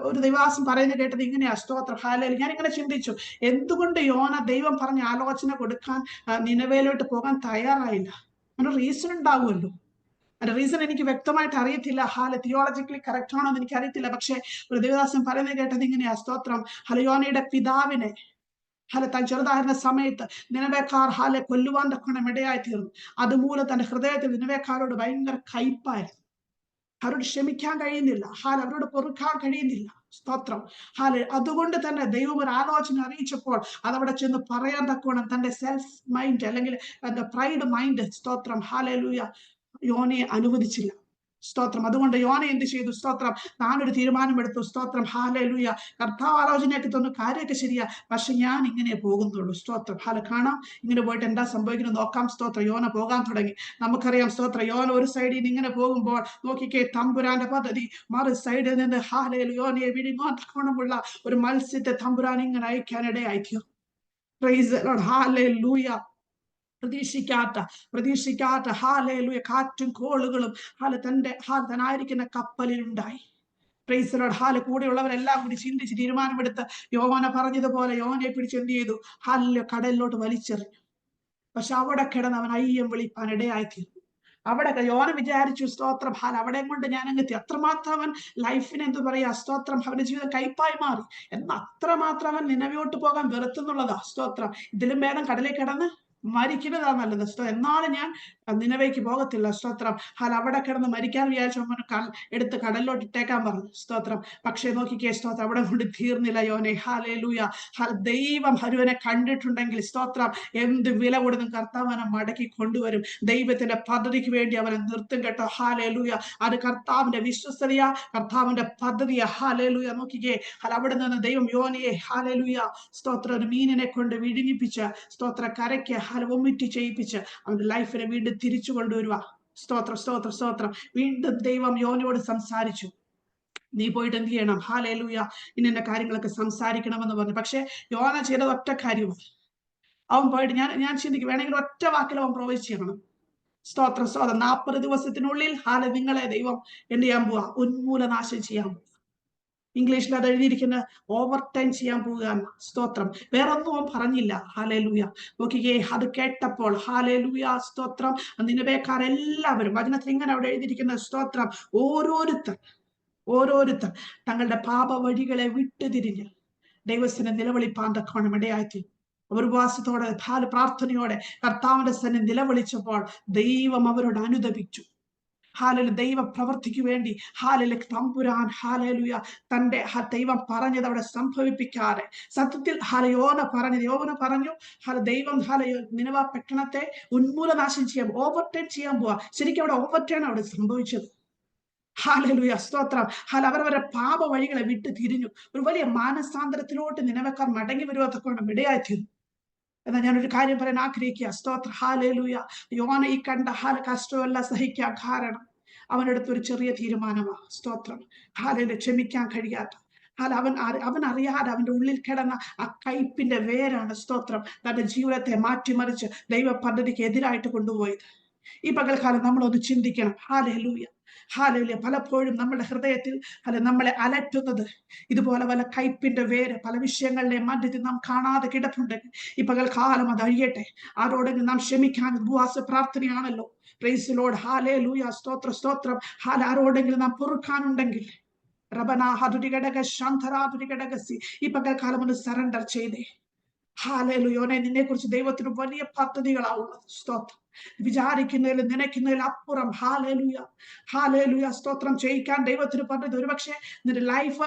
A: ഒരു ദൈവാസം പറയുന്നത് കേട്ടത് ഇങ്ങനെയാ. സ്തോത്രം. ഹാലേലൂയ. ഞാൻ ഇങ്ങനെ ചിന്തിച്ചു, എന്തുകൊണ്ട് യോന ദൈവം പറഞ്ഞ ആലോചന കൊടുക്കാൻ നിനവേലോട്ട് പോകാൻ തയ്യാറായില്ല? അതിന് റീസൺ ഉണ്ടാവുമല്ലോ. അതിന്റെ റീസൺ എനിക്ക് വ്യക്തമായിട്ട് അറിയത്തില്ല. തിയോളജിക്കലി കറക്റ്റ് ആണോ എന്ന് എനിക്ക് അറിയത്തില്ല. പക്ഷെ ഒരു ദേവദാസൻ പറയുന്നത് കേട്ടത് ഇങ്ങനെയാ. സ്തോത്രം. യോനയുടെ പിതാവിനെ താൻ ചെറുതായിരുന്ന സമയത്ത് നിനവേക്കാർ കൊല്ലുവാൻ തക്കണം ഇടയായി തീർന്നു. അതുമൂലം തന്റെ ഹൃദയത്തിൽ നിനവേക്കാരോട് ഭയങ്കര കയ്പായിരുന്നു. അവരോട് ക്ഷമിക്കാൻ കഴിയുന്നില്ല, അവരോട് പൊറുക്കാൻ കഴിയുന്നില്ല. സ്തോത്രം. അതുകൊണ്ട് തന്നെ ദൈവം ഒരു ആലോചന അറിയിച്ചപ്പോൾ അതവിടെ ചെന്ന് പറയാൻ തക്കോണം തന്റെ സെൽഫ് മൈൻഡ് അല്ലെങ്കിൽ പ്രൈഡ് മൈൻഡ്, സ്തോത്രം, ഹാലൂയ, യോനയെ അനുവദിച്ചില്ല. സ്തോത്രം. അതുകൊണ്ട് യോന എന്ത് ചെയ്തു? സ്തോത്രം, താനൊരു തീരുമാനമെടുത്തു. സ്തോത്രം, ഹാലൂയ. കർത്താവ് ആലോചനയൊക്കെ തന്നു, കാര്യമൊക്കെ ശരിയാ, പക്ഷെ ഞാൻ ഇങ്ങനെ പോകുന്നുള്ളൂ. സ്തോത്രം. കാണാം ഇങ്ങനെ പോയിട്ട് എന്താ സംഭവിക്കുന്നത് നോക്കാം. സ്തോത്രം. യോന പോകാൻ തുടങ്ങി. നമുക്കറിയാം, സ്തോത്രം, യോന ഒരു സൈഡിൽ നിന്ന് ഇങ്ങനെ പോകുമ്പോൾ നോക്കിക്കേ, തമ്പുരാന്റെ പദ്ധതി മറു സൈഡിൽ നിന്ന് യോനയെ വിഴുങ്ങാൻ തക്കോണമുള്ള ഒരു മത്സ്യത്തെ തമ്പുരാൻ ഇങ്ങനെ അയക്കാനിടയായി തീർന്നു. Praise the Lord. ഹല്ലേലൂയ. പ്രതീക്ഷിക്കാത്ത ഹാലേലൂയ കാറ്റും കോളുകളും തന്നായിരിക്കുന്ന കപ്പലിലുണ്ടായി. Praise the Lord. കൂടെയുള്ളവരെല്ലാം കൂടി ചിന്തിച്ച് തീരുമാനമെടുത്ത് യോന പറഞ്ഞതുപോലെ യോനയെ പിടിച്ച് എന്ത് ചെയ്തു? കടലിലോട്ട് വലിച്ചെറിഞ്ഞു. പക്ഷെ അവിടെ കിടന്ന് അവൻ അയ്യം വിളിപ്പാൻ ഇടയായിത്തീർന്നു. അവിടെ യോന വിചാരിച്ചു, സ്തോത്രം, അവിടെ കൊണ്ട് ഞാൻ അങ്ങെത്തി. അത്രമാത്രം അവൻ ലൈഫിന് എന്ത് പറയാ, സ്തോത്രം, അവന്റെ ജീവിതം കയ്പായി മാറി. എന്നാൽ അത്രമാത്രം അവൻ നിനവോട്ട് പോകാൻ വെറുത്തുന്നുള്ളതാ. സ്തോത്രം. ഇതിലും ഭേദം കടലിൽ കിടന്ന് മരിക്കുന്നതാ നല്ലത്. എന്നാലും ഞാൻ നിനവേക്ക് പോകത്തില്ല. സ്തോത്രം. അവിടെ കിടന്ന് മരിക്കാൻ വിചാരിച്ചു എടുത്ത് കടലിലോട്ട് ഇട്ടേക്കാൻ പറഞ്ഞു. സ്തോത്രം. പക്ഷെ നോക്കിക്കേ, സ്തോത്രം, അവിടെ കൊണ്ട് തീർന്നില്ല യോനെ. ഹാലേലൂയ. ദൈവം ഹരുവനെ കണ്ടിട്ടുണ്ടെങ്കിൽ, സ്തോത്രം, എന്ത് വില കൊടുത്തും കർത്താവ് അവനെ മടക്കി കൊണ്ടുവരും. ദൈവത്തിന്റെ പദ്ധതിക്ക് വേണ്ടി അവനെ നിർത്തും കേട്ടോ. ഹാലേലൂയ. അത് കർത്താവിന്റെ വിശ്വസ്തതയാ, കർത്താവിന്റെ പദ്ധതിയാ. ഹാലേലൂയ. നോക്കിക്കേ, അവിടെ നിന്ന് ദൈവം യോനയെ, ഹാലേലൂയ, സ്തോത്രം, ഒരു മീനിനെ കൊണ്ട് വിഴുങ്ങിപ്പിച്ച്, സ്തോത്ര, കരയ്ക്ക് വൊമിറ്റ് ചെയ്യിപ്പിച്ച് അവന്റെ ലൈഫിനെ വീണ്ടും തിരിച്ചു കൊണ്ടുവരുക. സ്തോത്രം, സ്തോത്രം, സ്തോത്രം. വീണ്ടും ദൈവം യോനയോട് സംസാരിച്ചു, നീ പോയിട്ട് എന്ത് ചെയ്യണം? ഹാലേലൂയ, ഇന്ന കാര്യങ്ങളൊക്കെ സംസാരിക്കണമെന്ന് പറഞ്ഞു. പക്ഷെ യോന ചെയ്തത് ഒറ്റ കാര്യമാണ്. അവൻ പോയിട്ട് ഞാൻ ചിന്തിക്കും, വേണമെങ്കിൽ ഒറ്റ വാക്കിൽ അവൻ പ്രൊവൈസ് ചെയ്യണം. സ്തോത്രം, സ്തോത്രം. 40 ദിവസത്തിനുള്ളിൽ നിങ്ങളെ ദൈവം എന്ത് ചെയ്യാൻ പോവാ? ഉന്മൂലനാശം ചെയ്യാൻ പോവാ. ഇംഗ്ലീഷിൽ അത് എഴുതിയിരിക്കുന്നത് ഓവർ ടൈം ചെയ്യാൻ പോവുക. സ്തോത്രം. വേറൊന്നും അവൻ പറഞ്ഞില്ല. ഹാലേലൂയ. നോക്കിക്കേ, അത് കേട്ടപ്പോൾ ഹാലേലൂയ, സ്തോത്രം, നിനവേക്കാരെല്ലാവരും, വചനത്തിൽ ഇങ്ങനെ അവിടെ എഴുതിയിരിക്കുന്ന, സ്തോത്രം, ഓരോരുത്തർ തങ്ങളുടെ പാപ വഴികളെ വിട്ടുതിരിഞ്ഞ് ദൈവസ്ഥനെ നിലവിളിപ്പാൻ തക്കവണ്ണം ഇടയായി. ഉപവാസത്തോടെ പ്രാർത്ഥനയോടെ കർത്താവിന്റെ സ്ഥനെ നിലവിളിച്ചപ്പോൾ ദൈവം അവരോട് അനുദപിച്ചു. ദൈവ പ്രവർത്തിക്ക് വേണ്ടി തമ്പുരാൻ തന്റെ ദൈവം പറഞ്ഞത് അവിടെ സംഭവിപ്പിക്കാതെ, സത്യത്തിൽ യോന പറഞ്ഞു ദൈവം നിനവ പട്ടണത്തെ ഉന്മൂലനാശം ചെയ്യാൻ, ഓവർടേൺ ചെയ്യാൻ പോവാ. ശരിക്കും അവിടെ ഓവർടേൺ അവിടെ സംഭവിച്ചത്. സ്തോത്രം. അവരവരെ പാപ വഴികളെ വിട്ട് തിരിഞ്ഞു. ഒരു വലിയ മാനസാന്തരത്തിലോട്ട് നിനവക്കാർ മടങ്ങി വരുവതൊക്കെ ഇടയായിത്തീർന്നു. എന്നാൽ ഞാനൊരു കാര്യം പറയാൻ ആഗ്രഹിക്കുക. സ്തോത്രം. ഹാലേലൂയ. യോന ഈ കണ്ട കഷ്ടമെല്ലാം സഹിക്കാൻ കാരണം അവനെടുത്തൊരു ചെറിയ തീരുമാനമാ. സ്തോത്രം. ക്ഷമിക്കാൻ കഴിയാത്ത അവൻ അറിയാതെ അവന്റെ ഉള്ളിൽ കിടന്ന ആ കയ്പിന്റെ വേരാണ്, സ്തോത്രം, തന്റെ ജീവിതത്തെ മാറ്റിമറിച്ച് ദൈവ പദ്ധതിക്ക് എതിരായിട്ട് കൊണ്ടുപോയത്. ഈ പകൽക്കാലം നമ്മളൊന്ന് ചിന്തിക്കണം. ഹാലേലൂയ. പലപ്പോഴും നമ്മുടെ ഹൃദയത്തിൽ നമ്മളെ അലട്ടുന്നത് ഇതുപോലെ പല കയ്പിന്റെ വേര്, പല വിഷയങ്ങളുടെ മധ്യത്തിൽ നാം കാണാതെ കിടപ്പുണ്ടെങ്കിൽ ഈ പകൽക്കാലം അത് അഴിയട്ടെ. ആരോടെങ്കിലും നാം ക്ഷമിക്കാൻ ഉപവാസ പ്രാർത്ഥനയാണല്ലോ. Praise the Lord. ഹല്ലേലൂയ. സ്തോത്രം, സ്തോത്രം. ആരോടെങ്കിലും നാം പൊറുക്കാനുണ്ടെങ്കിൽ ഈ പകൽക്കാലം ഒന്ന് സറണ്ടർ ചെയ്തേ. ഹാലേലൂയോനെ, നിന്നെ കുറിച്ച് ദൈവത്തിന് വലിയ പദ്ധതികളാവുള്ളത്. സ്തോത്രം. വിചാരിക്കുന്നതിലും നനയ്ക്കുന്നതിലും അപ്പുറം ഹാലേലൂയ സ്തോത്രം ചെയ്യിക്കാൻ ദൈവത്തിന് പദ്ധതി. ഒരുപക്ഷെ നിന്റെ ലൈഫ്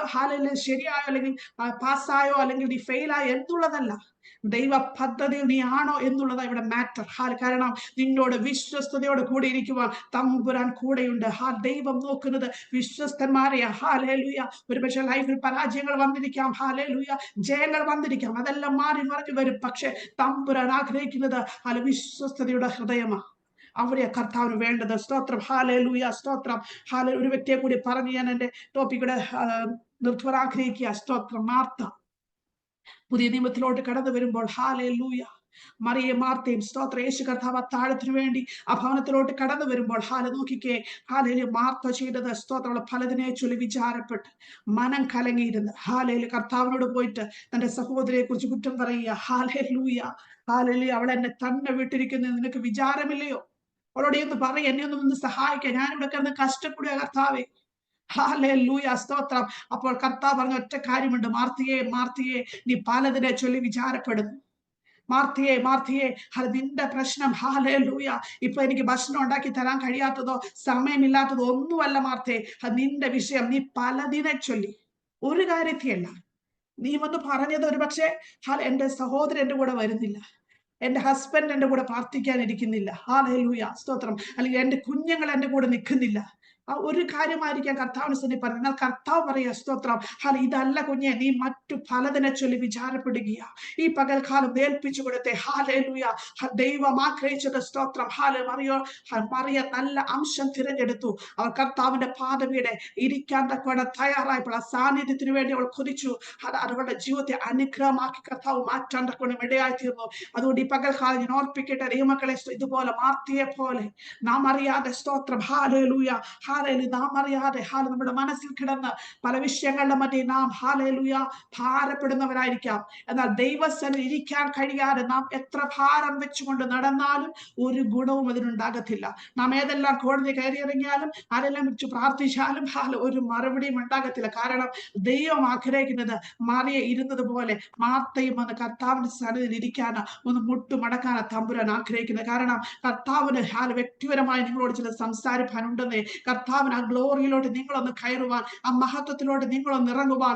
A: ശരിയായോ അല്ലെങ്കിൽ പാസ്സായോ അല്ലെങ്കിൽ നീ ഫെയിലായോ എന്നുള്ളതല്ല, ദൈവ പദ്ധതി നീ ആണോ എന്നുള്ളതാ ഇവിടെ മാറ്റർ. കാരണം നിന്നോട് വിശ്വസ്തയോടെ കൂടെ ഇരിക്കുവാൻ തമ്പുരാൻ കൂടെയുണ്ട്. ദൈവം നോക്കുന്നത് വിശ്വസ്തന്മാരെയാ. ഹാലേലൂയ. ഒരുപക്ഷെ ലൈഫിൽ പരാജയങ്ങൾ വന്നിരിക്കാം, ഹാലേലൂയ, ജയങ്ങൾ വന്നിരിക്കാം, അതെല്ലാം മാറി മറിഞ്ഞു വരും. പക്ഷെ തമ്പുരാൻ ആഗ്രഹിക്കുന്നത് വിശ്വസ്തയുടെ ഹൃദയമാ. അവിടെയാ കർത്താവിന് വേണ്ടത്. സ്തോത്രം. ഹാലേലൂയ. സ്തോത്രം. ഒരു വ്യക്തിയെ കൂടി പറഞ്ഞ് ഞാൻ എന്റെ ടോപ്പിക്കൂടെ നിർത്തുവാൻ ആഗ്രഹിക്കുക. സ്തോത്രം. മാർത്ത പുതിയ നിയമത്തിലോട്ട് കടന്നു വരുമ്പോൾ ഹാലേലൂയ, മറിയയും മാർത്തയും, സ്തോത്ര, യേശു കർത്താവ് അത്താഴത്തിനു വേണ്ടി ആ ഭവനത്തിലോട്ട് കടന്നു വരുമ്പോൾ നോക്കിക്കേ, മാർത്ത ചെയ്തത്, സ്തോത്ര, പലതിനെ ചൊല്ലി വിചാരപ്പെട്ട് മനം കലങ്ങിയിരുന്ന് കർത്താവിനോട് പോയിട്ട് തന്റെ സഹോദരിയെ കുറിച്ച് കുറ്റം പറയുക. ഹാലേലൂയ. അവൾ എന്നെ തന്നെ വിട്ടിരിക്കുന്നത് നിനക്ക് വിചാരമില്ലയോ? അവളോട് ഒന്ന് പറയും, എന്നെ ഒന്ന് സഹായിക്കാൻ, ഞാനിവിടെ കിടന്ന് കഷ്ടപ്പെടുക കർത്താവേ. ഹല്ലേലൂയ, സ്തോത്രം. അപ്പോൾ കർത്താവ് പറഞ്ഞ ഒറ്റ കാര്യമുണ്ട്, മാർത്തിയേ മാർത്തിയേ, നീ പലതിനെ ചൊല്ലി വിചാരപ്പെടുന്നു. മാർത്തിയേ മാർത്തിയേ, അത് നിന്റെ പ്രശ്നം. ഹല്ലേലൂയ, ഇപ്പൊ എനിക്ക് ഭക്ഷണം ഉണ്ടാക്കി തരാൻ കഴിയാത്തതോ സമയമില്ലാത്തതോ ഒന്നുമല്ല മാർത്തേ, അത് നിന്റെ വിഷയം. നീ പലതിനെ ചൊല്ലി, ഒരു കാര്യത്തെയല്ല. നീ വന്ന് പറഞ്ഞത് ഒരു പക്ഷേ എന്റെ സഹോദരൻ എന്റെ കൂടെ വരുന്നില്ല, എന്റെ ഹസ്ബൻഡ് എന്റെ കൂടെ പ്രാർത്ഥിക്കാൻ ഇരിക്കുന്നില്ല, ഹല്ലേലൂയ, സ്തോത്രം, അല്ലെങ്കിൽ എന്റെ കുഞ്ഞുങ്ങൾ എന്റെ കൂടെ നിൽക്കുന്നില്ല. ആ ഒരു കാര്യമായിരിക്കാം കർത്താവിന് സന്നി പറഞ്ഞത്. എന്നാൽ കർത്താവ് പറയാ, സ്തോത്രം, ഇതല്ല കുഞ്ഞെ, നീ മറ്റു പലതിനെ ചൊല്ലി വിചാരപ്പെടുകയാ. ഈ പകൽക്കാലം ഏൽപ്പിച്ചു കൊടുത്തെ. ഹല്ലേലൂയ, ദൈവം ആഗ്രഹിച്ചത്, സ്തോത്രം, മറിയ നല്ല അംശം തിരഞ്ഞെടുത്തു. അവർ കർത്താവിന്റെ പാദവീടെ ഇരിക്കാൻ തക്കവണ്ണം തയ്യാറായപ്പോൾ ആ സാന്നിധ്യത്തിന് വേണ്ടി അവൾ കൊതിച്ചു. അത് അവളുടെ ജീവിതത്തെ അനുഗ്രഹമാക്കി കർത്താവ് മാറ്റാൻ തക്കവണ്ണം ഇടയായി തീർന്നു. അതുകൊണ്ട് ഈ പകൽക്കാലം ഞാൻ ഓർപ്പിക്കട്ടെ ദൈവമക്കളെ, ഇതുപോലെ മാർത്തിയെ പോലെ നാം അറിയാതെ, സ്തോത്രം, ഹല്ലേലൂയ, നാം അറിയാതെ നമ്മുടെ മനസ്സിൽ കിടന്ന് പല വിഷയങ്ങളുടെ മധ്യേ നാം ഹല്ലേലൂയ ഭാരപ്പെടുന്നവരായിരിക്കാം. എന്നാൽ ദൈവസന്നിധിയിൽ ഇരിക്കാൻ കഴിയാതെ നാം എത്ര ഭാരം വെച്ചുകൊണ്ട് നടന്നാലും ഒരു ഗുണവും അതിനുണ്ടാകത്തില്ല. നാം ഏതെല്ലാം കോടതി കയറിയിറങ്ങിയാലും ആരെല്ലാം വെച്ച് പ്രാർത്ഥിച്ചാലും ഒരു മറുപടിയും ഉണ്ടാകത്തില്ല. കാരണം ദൈവം ആഗ്രഹിക്കുന്നത് മറിയ ഇരുന്നത് പോലെ മാർത്തയും വന്ന് കർത്താവിന്റെ സന്നിധിയിൽ ഇരിക്കാൻ, ഒന്ന് മുട്ടുമടക്കാൻ തമ്പുരാൻ ആഗ്രഹിക്കുന്നത്. കാരണം കർത്താവിന് വ്യക്തിപരമായി നിങ്ങളോട് ചില സംസാരിക്കാനുണ്ടെന്നേ. കർത്താവിന് ആ ഗ്ലോറിയിലോട്ട് നിങ്ങളൊന്ന് കയറുവാൻ, ആ മഹത്വത്തിലോട്ട് നിങ്ങളൊന്ന് ഇറങ്ങുവാൻ,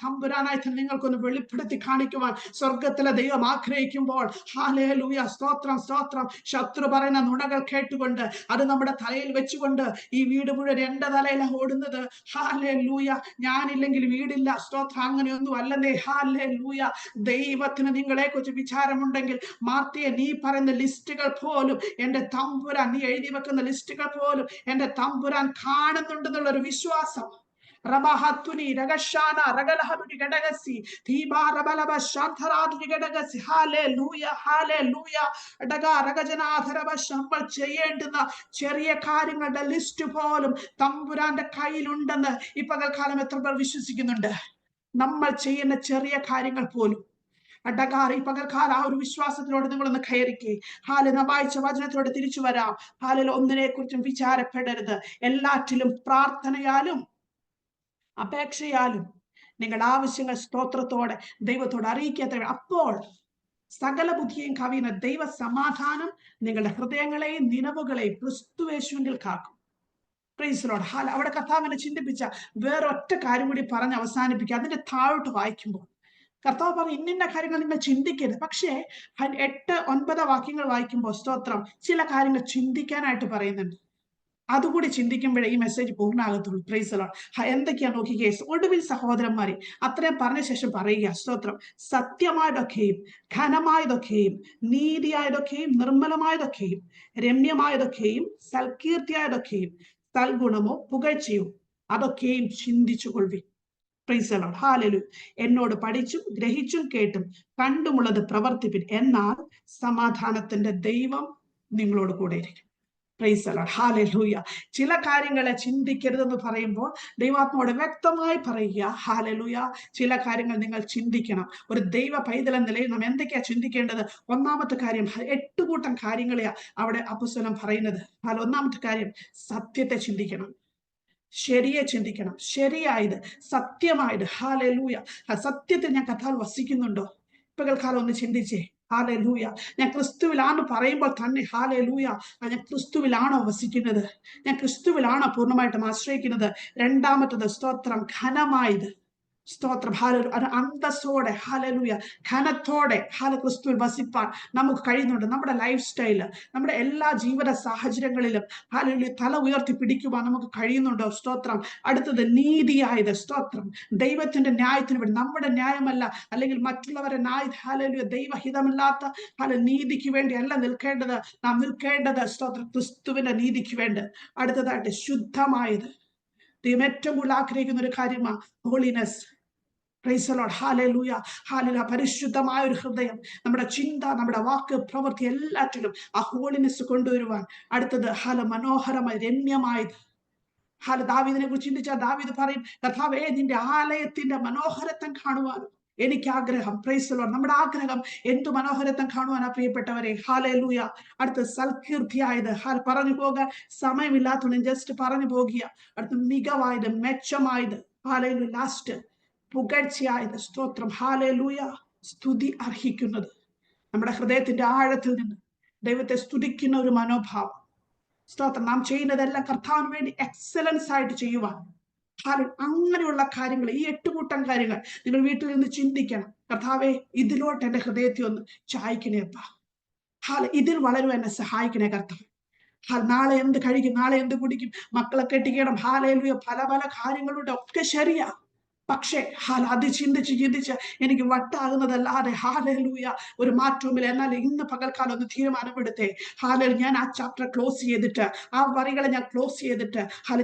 A: തമ്പുരാനായി നിങ്ങൾക്കൊന്ന് വെളിപ്പെടുത്തി കാണിക്കുവാൻ സ്വർഗത്തിലെ ദൈവം ആഗ്രഹിക്കുമ്പോൾ, ഹല്ലേലൂയ, സ്തോത്രം, സ്തോത്രം, ശത്രു പറയുന്ന നുണകൾ കേട്ടുകൊണ്ട് അത് നമ്മുടെ തലയിൽ വെച്ചുകൊണ്ട് ഈ വീട് മുഴുവൻ എന്റെ തലയിലാണ് ഓടുന്നത്, ഹല്ലേലൂയ, ഞാനില്ലെങ്കിൽ വീടില്ല, സ്തോത്രം, അങ്ങനെയൊന്നും അല്ലെന്നേ. ഹല്ലേലൂയ, ദൈവത്തിന് നിങ്ങളെ കുറിച്ച് വിചാരമുണ്ടെങ്കിൽ മാർത്തിയെ, നീ പറയുന്ന ലിസ്റ്റുകൾ പോലും എന്റെ തമ്പുരാൻ, നീ എഴുതി വെക്കുന്ന ലിസ്റ്റുകൾ പോലും എന്റെ തമ്പുരാൻ കാണുന്നുണ്ടെന്നുള്ള ഒരു വിശ്വാസം. റബഹത്തുനി രഗശാന രഗലഹബി ഗഡഗസി തീബാരബലബ ശാന്തരാദി ഗഡഗസി. ഹല്ലേലൂയ, ഹല്ലേലൂയ, ഡഗ രഗജനാധരബ. നമ്മൾ ചെയ്യേണ്ടുന്ന ചെറിയ കാര്യങ്ങളുടെ ലിസ്റ്റ് പോലും തമ്പുരാന്റെ കയ്യിലുണ്ടെന്ന് ഈ പകൽക്കാലം എത്ര പേർ വിശ്വസിക്കുന്നുണ്ട്? നമ്മൾ ചെയ്യുന്ന ചെറിയ കാര്യങ്ങൾ പോലും. ഈ പകൽക്കാലം ആ ഒരു വിശ്വാസത്തിലോട് നിങ്ങളൊന്ന് കയറിക്കേ. വായിച്ച വചനത്തിലോട് തിരിച്ചു വരാം. ഒന്നിനെ കുറിച്ചും വിചാരപ്പെടരുത്, എല്ലാറ്റിലും പ്രാർത്ഥനയാലും അപേക്ഷയാലും നിങ്ങൾ ആവശ്യങ്ങൾ സ്തോത്രത്തോടെ ദൈവത്തോട് അറിയിക്കാത്ത, അപ്പോൾ സകല ബുദ്ധിയും കവിയുന്ന ദൈവ സമാധാനം നിങ്ങളുടെ ഹൃദയങ്ങളെയും നിലവുകളെയും ക്രിസ്തുയേശുവിൽ കാക്കും. Praise Lord. അവിടെ കർത്താവിനെ ചിന്തിപ്പിച്ച വേറൊറ്റ കാര്യം കൂടി പറഞ്ഞ് അവസാനിപ്പിക്കുക. അതിന്റെ താഴോട്ട് വായിക്കുമ്പോൾ കർത്താവ് പറഞ്ഞു, ഇന്നിന്ന കാര്യങ്ങൾ നിങ്ങൾ ചിന്തിക്കരുത്. പക്ഷേ 8-9 വാക്യങ്ങൾ വായിക്കുമ്പോൾ, സ്തോത്രം, ചില കാര്യങ്ങൾ ചിന്തിക്കാനായിട്ട് പറയുന്നുണ്ട്. അതുകൂടി ചിന്തിക്കുമ്പോഴേ ഈ മെസ്സേജ് പൂർണ്ണമാകത്തുള്ളൂ. Praise Lord. എന്തൊക്കെയാ നോക്കിക്കേ. ഒടുവിൽ സഹോദരന്മാരെ, അത്രയും പറഞ്ഞ ശേഷം പറയുക, സ്തോത്രം, സത്യമായതൊക്കെയും ഘനമായതൊക്കെയും നീതിയായതൊക്കെയും നിർമ്മലമായതൊക്കെയും രമ്യമായതൊക്കെയും സൽകീർത്തിയായതൊക്കെയും സൽഗുണമോ പുകഴ്ചയോ അതൊക്കെയും ചിന്തിച്ചുകൊള്ളുവിൻ. Praise the Lord. ഹല്ലേലൂയ. എന്നോട് പഠിച്ചും ഗ്രഹിച്ചും കേട്ടും കണ്ടുമുള്ളത് പ്രവർത്തിപ്പിൻ, എന്നാൽ സമാധാനത്തിന്റെ ദൈവം നിങ്ങളോട് കൂടെ ഇരിക്കും. Price the Lord. ഹല്ലേലൂയ. ചില കാര്യങ്ങളെ ചിന്തിക്കരുതെന്ന് പറയുമ്പോൾ ദൈവാത്മാവോട് വ്യക്തമായി പറയുക, ഹല്ലേലൂയ, ചില കാര്യങ്ങൾ നിങ്ങൾ ചിന്തിക്കണം. ഒരു ദൈവ പൈതൽ എന്ന നിലയിൽ നാം എന്തൊക്കെയാ ചിന്തിക്കേണ്ടത്? ഒന്നാമത്തെ കാര്യം, 8 കൂട്ടം കാര്യങ്ങളെയാ അവിടെ അപ്പോസ്തലൻ പറയുന്നത്. ഒന്നാമത്തെ കാര്യം, സത്യത്തെ ചിന്തിക്കണം, ശരിയെ ചിന്തിക്കണം, ശരിയായത്, സത്യമായത്. ഹല്ലേലൂയ. സത്യത്തിൽ ഞാൻ കർത്താവിൽ വസിക്കുന്നുണ്ടോ? പകൽക്കാലം ഒന്ന് ചിന്തിച്ചേ. ഹല്ലേലൂയ. ഞാൻ ക്രിസ്തുവിലാണ് പറയുമ്പോൾ തന്നെ, ഹല്ലേലൂയ, ഞാൻ ക്രിസ്തുവിലാണോ വസിക്കുന്നത്? ഞാൻ ക്രിസ്തുവിലാണോ പൂർണ്ണമായിട്ടും ആശ്രയിക്കുന്നത്? രണ്ടാമത്തത്, സ്തോത്രം, ഘനമായത്, സ്തോത്രം, അന്തസ്സോടെ, ഹല്ലേലൂയ, ഘനത്തോടെ ക്രിസ്തുവിൽ വസിപ്പാൻ നമുക്ക് കഴിയുന്നുണ്ട്. നമ്മുടെ ലൈഫ് സ്റ്റൈല്, നമ്മുടെ എല്ലാ ജീവിത സാഹചര്യങ്ങളിലും ഹല്ലേലൂയ തല ഉയർത്തി പിടിക്കുവാൻ നമുക്ക് കഴിയുന്നുണ്ടോ? സ്തോത്രം. അടുത്തത്, നീതിയായത്, സ്തോത്രം, ദൈവത്തിന്റെ ന്യായത്തിന് വേണ്ടി, നമ്മുടെ ന്യായമല്ല, അല്ലെങ്കിൽ മറ്റുള്ളവരെ ഹല്ലേലൂയ ദൈവഹിതമില്ലാത്ത നീതിക്ക് വേണ്ടി അല്ല നിൽക്കേണ്ടത്. നാം നിൽക്കേണ്ടത്, സ്തോത്രം, ക്രിസ്തുവിന്റെ നീതിക്ക് വേണ്ടി. അടുത്തതായിട്ട്, ശുദ്ധമായത്. ദൈവം ഏറ്റവും കൂടുതൽ ആഗ്രഹിക്കുന്ന ഒരു കാര്യമാണ് holiness. Price the Lord. Hallelujah, hallelujah. പരിശുദ്ധമായ ഒരു ഹൃദയം, നമ്മുടെ ചിന്ത, നമ്മുടെ വാക്ക്, പ്രവൃത്തി, എല്ലാറ്റിലും ആ ഹോളിനെസ് കൊണ്ടുവരുവാൻ. അടുത്തത്, മനോഹരമായി, രമ്യമായത്. ദാവീദിനെ കുറിച്ച് ചിന്തിച്ചാൽ ദാവീദ് പറയും, കർത്താവേ, നിന്റെ ആലയത്തിന്റെ മനോഹരത്വം കാണുവാനും എനിക്ക് ആഗ്രഹം, പ്രൈസ് ദി ലോർഡ്, നമ്മുടെ ആഗ്രഹം എന്തു മനോഹരത്വം കാണുവാനാ പ്രിയപ്പെട്ടവരെ. ഹല്ലേലൂയ. അടുത്ത സൽകീർത്തിയായത്, പറഞ്ഞു പോകാൻ സമയമില്ലാത്തതുകൊണ്ട് ജസ്റ്റ് പറഞ്ഞു പോകുക. അടുത്ത മികവായത്, മെച്ചമായത്, ഹല്ലേലൂയ. ലാസ്റ്റ് പുകഴ്ചയായത്, സ്തോത്രം, ഹല്ലേലൂയ. സ്തുതി അർഹിക്കുന്നത്, നമ്മുടെ ഹൃദയത്തിന്റെ ആഴത്തിൽ നിന്ന് ദൈവത്തെ സ്തുതിക്കുന്ന ഒരു മനോഭാവം. സ്തോത്രം. നാം ചെയ്യുന്നതെല്ലാം കർത്താവിന് വേണ്ടി എക്സലൻസ് ആയിട്ട് ചെയ്യുവാൻ. അങ്ങനെയുള്ള കാര്യങ്ങൾ, ഈ 8 കൂട്ടം കാര്യങ്ങൾ നിങ്ങൾ വീട്ടിൽ നിന്ന് ചിന്തിക്കണം. കർത്താവെ, ഇതിലോട്ട് എന്റെ ഹൃദയത്തെ ഒന്ന് ചായ്ക്കണേ അപ്പ. ഇതിൽ വളരും എന്നെ സഹായിക്കണേ കർത്താവ്. നാളെ എന്ത് കഴിക്കും, നാളെ എന്ത് കുടിക്കും, മക്കളെ കെട്ടിക്കണം, ഹാലേലൂയ, പല പല കാര്യങ്ങളുടെ ഒക്കെ ശരിയാ. പക്ഷേ അത് ചിന്തിച്ച് എനിക്ക് വട്ടാകുന്നതല്ലാതെ ഹാലേലൂയ ഒരു മാറ്റവുമില്ല. എന്നാൽ ഇന്ന് പകൽക്കാലം ഒന്ന് തീരുമാനമെടുത്തേ, ഞാൻ ആ ചാപ്റ്റർ ക്ലോസ് ചെയ്തിട്ട്, ആ വരികളെ ഞാൻ ക്ലോസ് ചെയ്തിട്ട്,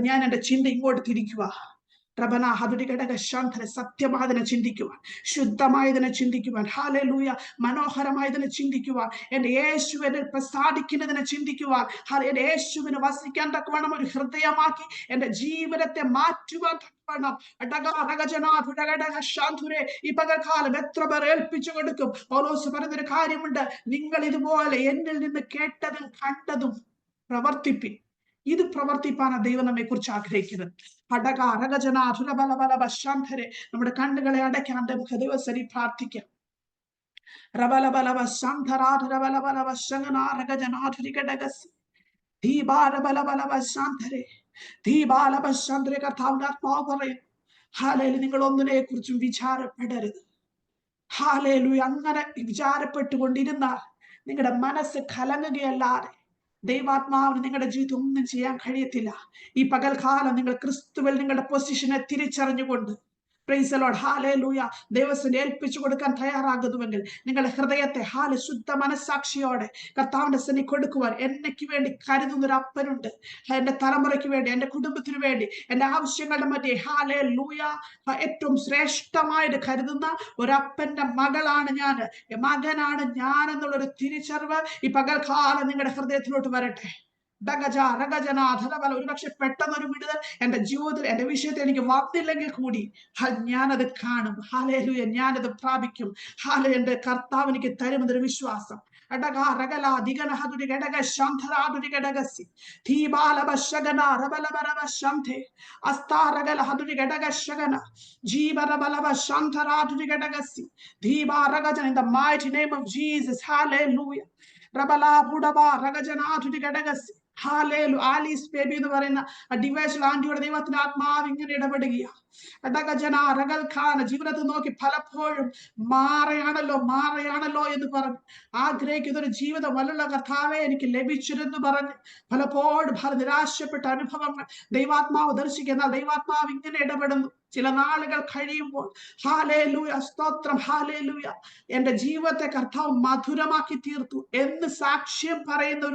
A: ഞാൻ എന്റെ ചിന്ത ഇങ്ങോട്ട് തിരിക്കുക. സത്യമായതിനെ ചിന്തിക്കുവാൻ, ശുദ്ധമായതിനെ ചിന്തിക്കുവാൻ, ഹല്ലേലൂയ, മനോഹരമായതിനെ ചിന്തിക്കുവാൻ, എന്റെ യേശുവിനെ പ്രസാദിക്കുന്നതിനെ ചിന്തിക്കുവാൻ, എന്റെ യേശുവിനെ വസിക്കാൻ തക്കവണ്ണം ഒരു ഹൃദയമാക്കി എന്റെ ജീവിതത്തെ മാറ്റുവാൻ തക്കവണ്ണം ഈ പകൽക്കാലം എത്ര പേർ ഏൽപ്പിച്ചു കൊടുക്കും. പൗലോസ് പറഞ്ഞൊരു കാര്യമുണ്ട്, നിങ്ങൾ ഇതുപോലെ എന്നിൽ നിന്ന് കേട്ടതും കണ്ടതും പ്രവർത്തിപ്പിൻ. ഇത് പ്രവർത്തിപ്പാണ് ദൈവം നമ്മെ കുറിച്ച് ആഗ്രഹിക്കുന്നത്. നമ്മുടെ കണ്ണുകളെ അടയ്ക്കാൻ നമുക്ക് ദിവസരി പ്രാർത്ഥിക്കാം. നിങ്ങൾ ഒന്നിനെ കുറിച്ചും വിചാരപ്പെടരുത്. അങ്ങനെ വിചാരപ്പെട്ടുകൊണ്ടിരുന്നാൽ നിങ്ങളുടെ മനസ്സ് കലങ്ങുകയല്ലാതെ ദൈവാത്മാവിന് നിങ്ങളുടെ ജീവിതം ഒന്നും ചെയ്യാൻ കഴിയത്തില്ല. ഈ പകൽക്കാലം നിങ്ങൾ ക്രിസ്തുവിൽ നിങ്ങളുടെ പൊസിഷനെ തിരിച്ചറിഞ്ഞുകൊണ്ട്, പ്രൈസ് ദി ലോർഡ്, ഹല്ലേലൂയ, ദൈവത്തിന് ഏൽപ്പിച്ചു കൊടുക്കാൻ തയ്യാറാകുന്നുവെങ്കിൽ നിങ്ങളുടെ ഹൃദയത്തെ ശുദ്ധ മനസ്സാക്ഷിയോടെ കർത്താവിന്റെ സന്നിധിയിൽ കൊടുക്കുവാൻ, എനിക്ക് വേണ്ടി കരുതുന്ന ഒരു അപ്പനുണ്ട്. എന്റെ തലമുറയ്ക്ക് വേണ്ടി, എന്റെ കുടുംബത്തിന് വേണ്ടി, എന്റെ ആവശ്യങ്ങളുടെ മധ്യേ ഹല്ലേലൂയ ഏറ്റവും ശ്രേഷ്ഠമായിട്ട് കരുതുന്ന ഒരപ്പന്റെ മകളാണ് ഞാൻ, മകനാണ് ഞാൻ എന്നുള്ളൊരു തിരിച്ചറിവ് ഈ പകൽക്കാലം നിങ്ങളുടെ ഹൃദയത്തിലോട്ട് വരട്ടെ. ഒരുപക്ഷെ പെട്ടെന്നൊരു വിടുതൽ എന്റെ ജീവിതത്തിൽ, എന്റെ വിഷയത്തിൽ എനിക്ക് വന്നില്ലെങ്കിൽ കൂടി ഞാനത് കാണും. ഹല്ലേലൂയ, ഞാനത് പ്രാപിക്കും. എന്റെ കർത്താവ് എനിക്ക് തരുമെന്നൊരു വിശ്വാസം. In the mighty name of Jesus, hallelujah. Alice baby എന്ന് പറയുന്ന ഡിവൈസ് ആന്റിയുടെ ദൈവത്തിന്റെ ആത്മാവ് ഇങ്ങനെ ഇടപെടുകയാണ്. ജീവിതത്തിൽ നോക്കി പലപ്പോഴും മാറയാണല്ലോ എന്ന് പറഞ്ഞു ആഗ്രഹിക്കുന്ന ഒരു ജീവിതം വല്ല കർത്താവെ എനിക്ക് ലഭിച്ചിരുന്നു പറഞ്ഞ് പലപ്പോഴും നിരാശപ്പെട്ട അനുഭവങ്ങൾ ദൈവാത്മാവ് ദർശിക്കുന്ന ദൈവാത്മാവ് ഇങ്ങനെ ഇടപെടുന്നു. ചില നാളുകൾ കഴിയുമ്പോൾ ഹല്ലേലൂയ, സ്തോത്രം, ഹല്ലേലൂയ, എന്റെ ജീവിതത്തെ കർത്താവ് മധുരമാക്കി തീർത്തു എന്ന് സാക്ഷ്യം പറയുന്ന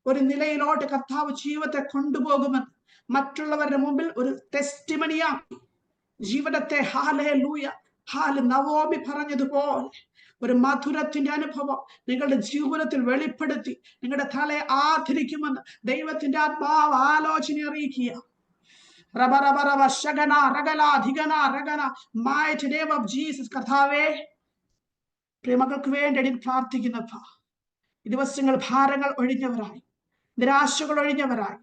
A: ഒരു നിലയിലോട്ട് കർത്താവ് ജീവിതത്തെ കൊണ്ടുപോകുമെന്ന് മറ്റുള്ളവരുടെ മുമ്പിൽ ഒരു ടെസ്റ്റിമണിയാക്കി ജീവിതത്തെ ഹല്ലേലൂയ, നവോമി പറഞ്ഞതുപോലെ ഒരു മധുരത്തിന്റെ അനുഭവം നിങ്ങളുടെ ജീവിതത്തിൽ വെളിപ്പെടുത്തി നിങ്ങളുടെ തലയെ ആദരിക്കുമെന്ന് ദൈവത്തിന്റെ ആത്മാവ് ആലോചന അറിയിക്കുക. കർത്താവേ, പ്രിയമക്കൾക്ക് വേണ്ടി പ്രാർത്ഥിക്കുന്നപ്പ ഈ ദിവസങ്ങൾ ഭാരങ്ങൾ ഒഴിഞ്ഞവരായി, നിരാശകൾ ഒഴിഞ്ഞവരായി,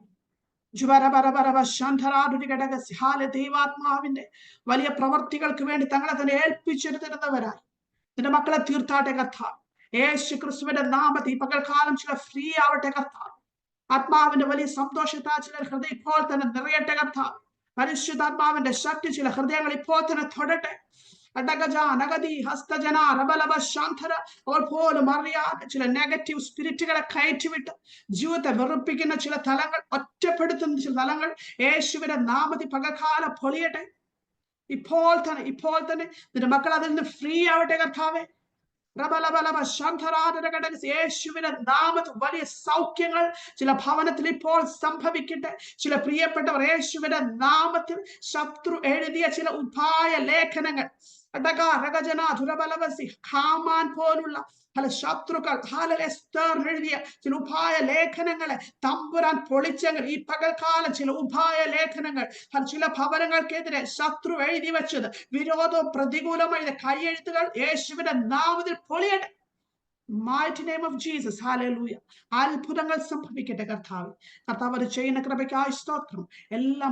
A: ദൈവാത്മാവിന്റെ വലിയ പ്രവർത്തികൾക്ക് വേണ്ടി തങ്ങളെ തന്നെ ഏൽപ്പിച്ചെടുത്തിരുന്നവരായി നിന്റെ മക്കളെ തീർത്താട്ടെ കർത്താവ്. യേശു ക്രിസ്തുവിന്റെ നാമത്തിൽ ഈ പകൽക്കാലം ചില ഫ്രീ ആവട്ടെ കർത്താവ്. ആത്മാവിന്റെ വലിയ സന്തോഷത്താൽ ചിലർ ഹൃദയം ഇപ്പോൾ തന്നെ നിറയട്ടെ കർത്താവ്. പരിശുദ്ധാത്മാവിന്റെ ശക്തി ചില ഹൃദയങ്ങൾ ഇപ്പോൾ തന്നെ തൊടട്ടെ. അവർ പോലും അറിയാതെ ചില നെഗറ്റീവ് സ്പിരിറ്റുകളെ കയറ്റിവിട്ട് ജീവിതത്തെ വെറുപ്പിക്കുന്ന ചില തലങ്ങൾ, ഒറ്റപ്പെടുത്തുന്ന ചില തലങ്ങൾ യേശുവിന്റെ നാമത്തിൽ പകൽക്കാലം പൊളിയട്ടെ. ഇപ്പോൾ തന്നെ നിന്റെ മക്കൾ അതിൽ നിന്ന് ഫ്രീ ആവട്ടെ കർത്താവേ. യേശുവിന്റെ നാമത്തിൽ വലിയ സൗഖ്യങ്ങൾ ചില ഭവനത്തിൽ ഇപ്പോൾ സംഭവിക്കട്ടെ. ചില പ്രിയപ്പെട്ടവർ യേശുവിന്റെ നാമത്തിൽ ശത്രു എഴുതിയ ചില ഉപായ ലേഖനങ്ങൾ ഹാമാൻ പോലുള്ള പല ശത്രുക്കൾ എസ്തർ എഴുതിയ ചില ഉപായ ലേഖനങ്ങളെ തമ്പുരാൻ പൊളിച്ചെങ്കിൽ ഈ പകൽക്കാലം ചില ഉപായ ലേഖനങ്ങൾ ചില ഭവനങ്ങൾക്കെതിരെ ശത്രു എഴുതി വെച്ചത് വിരോധവും പ്രതികൂലമായ കൈയെഴുത്തുകൾ യേശുവിന്റെ നാമത്തിൽ പൊളിയട്ടെ. Mighty name of Jesus. Hallelujah. അത്ഭുതങ്ങൾ സംഭവിക്കട്ടെ കർത്താവ്. കർത്താവ് അത് ചെയ്യുന്ന കൃപയ്ക്കായി സ്തോത്രം. എല്ലാം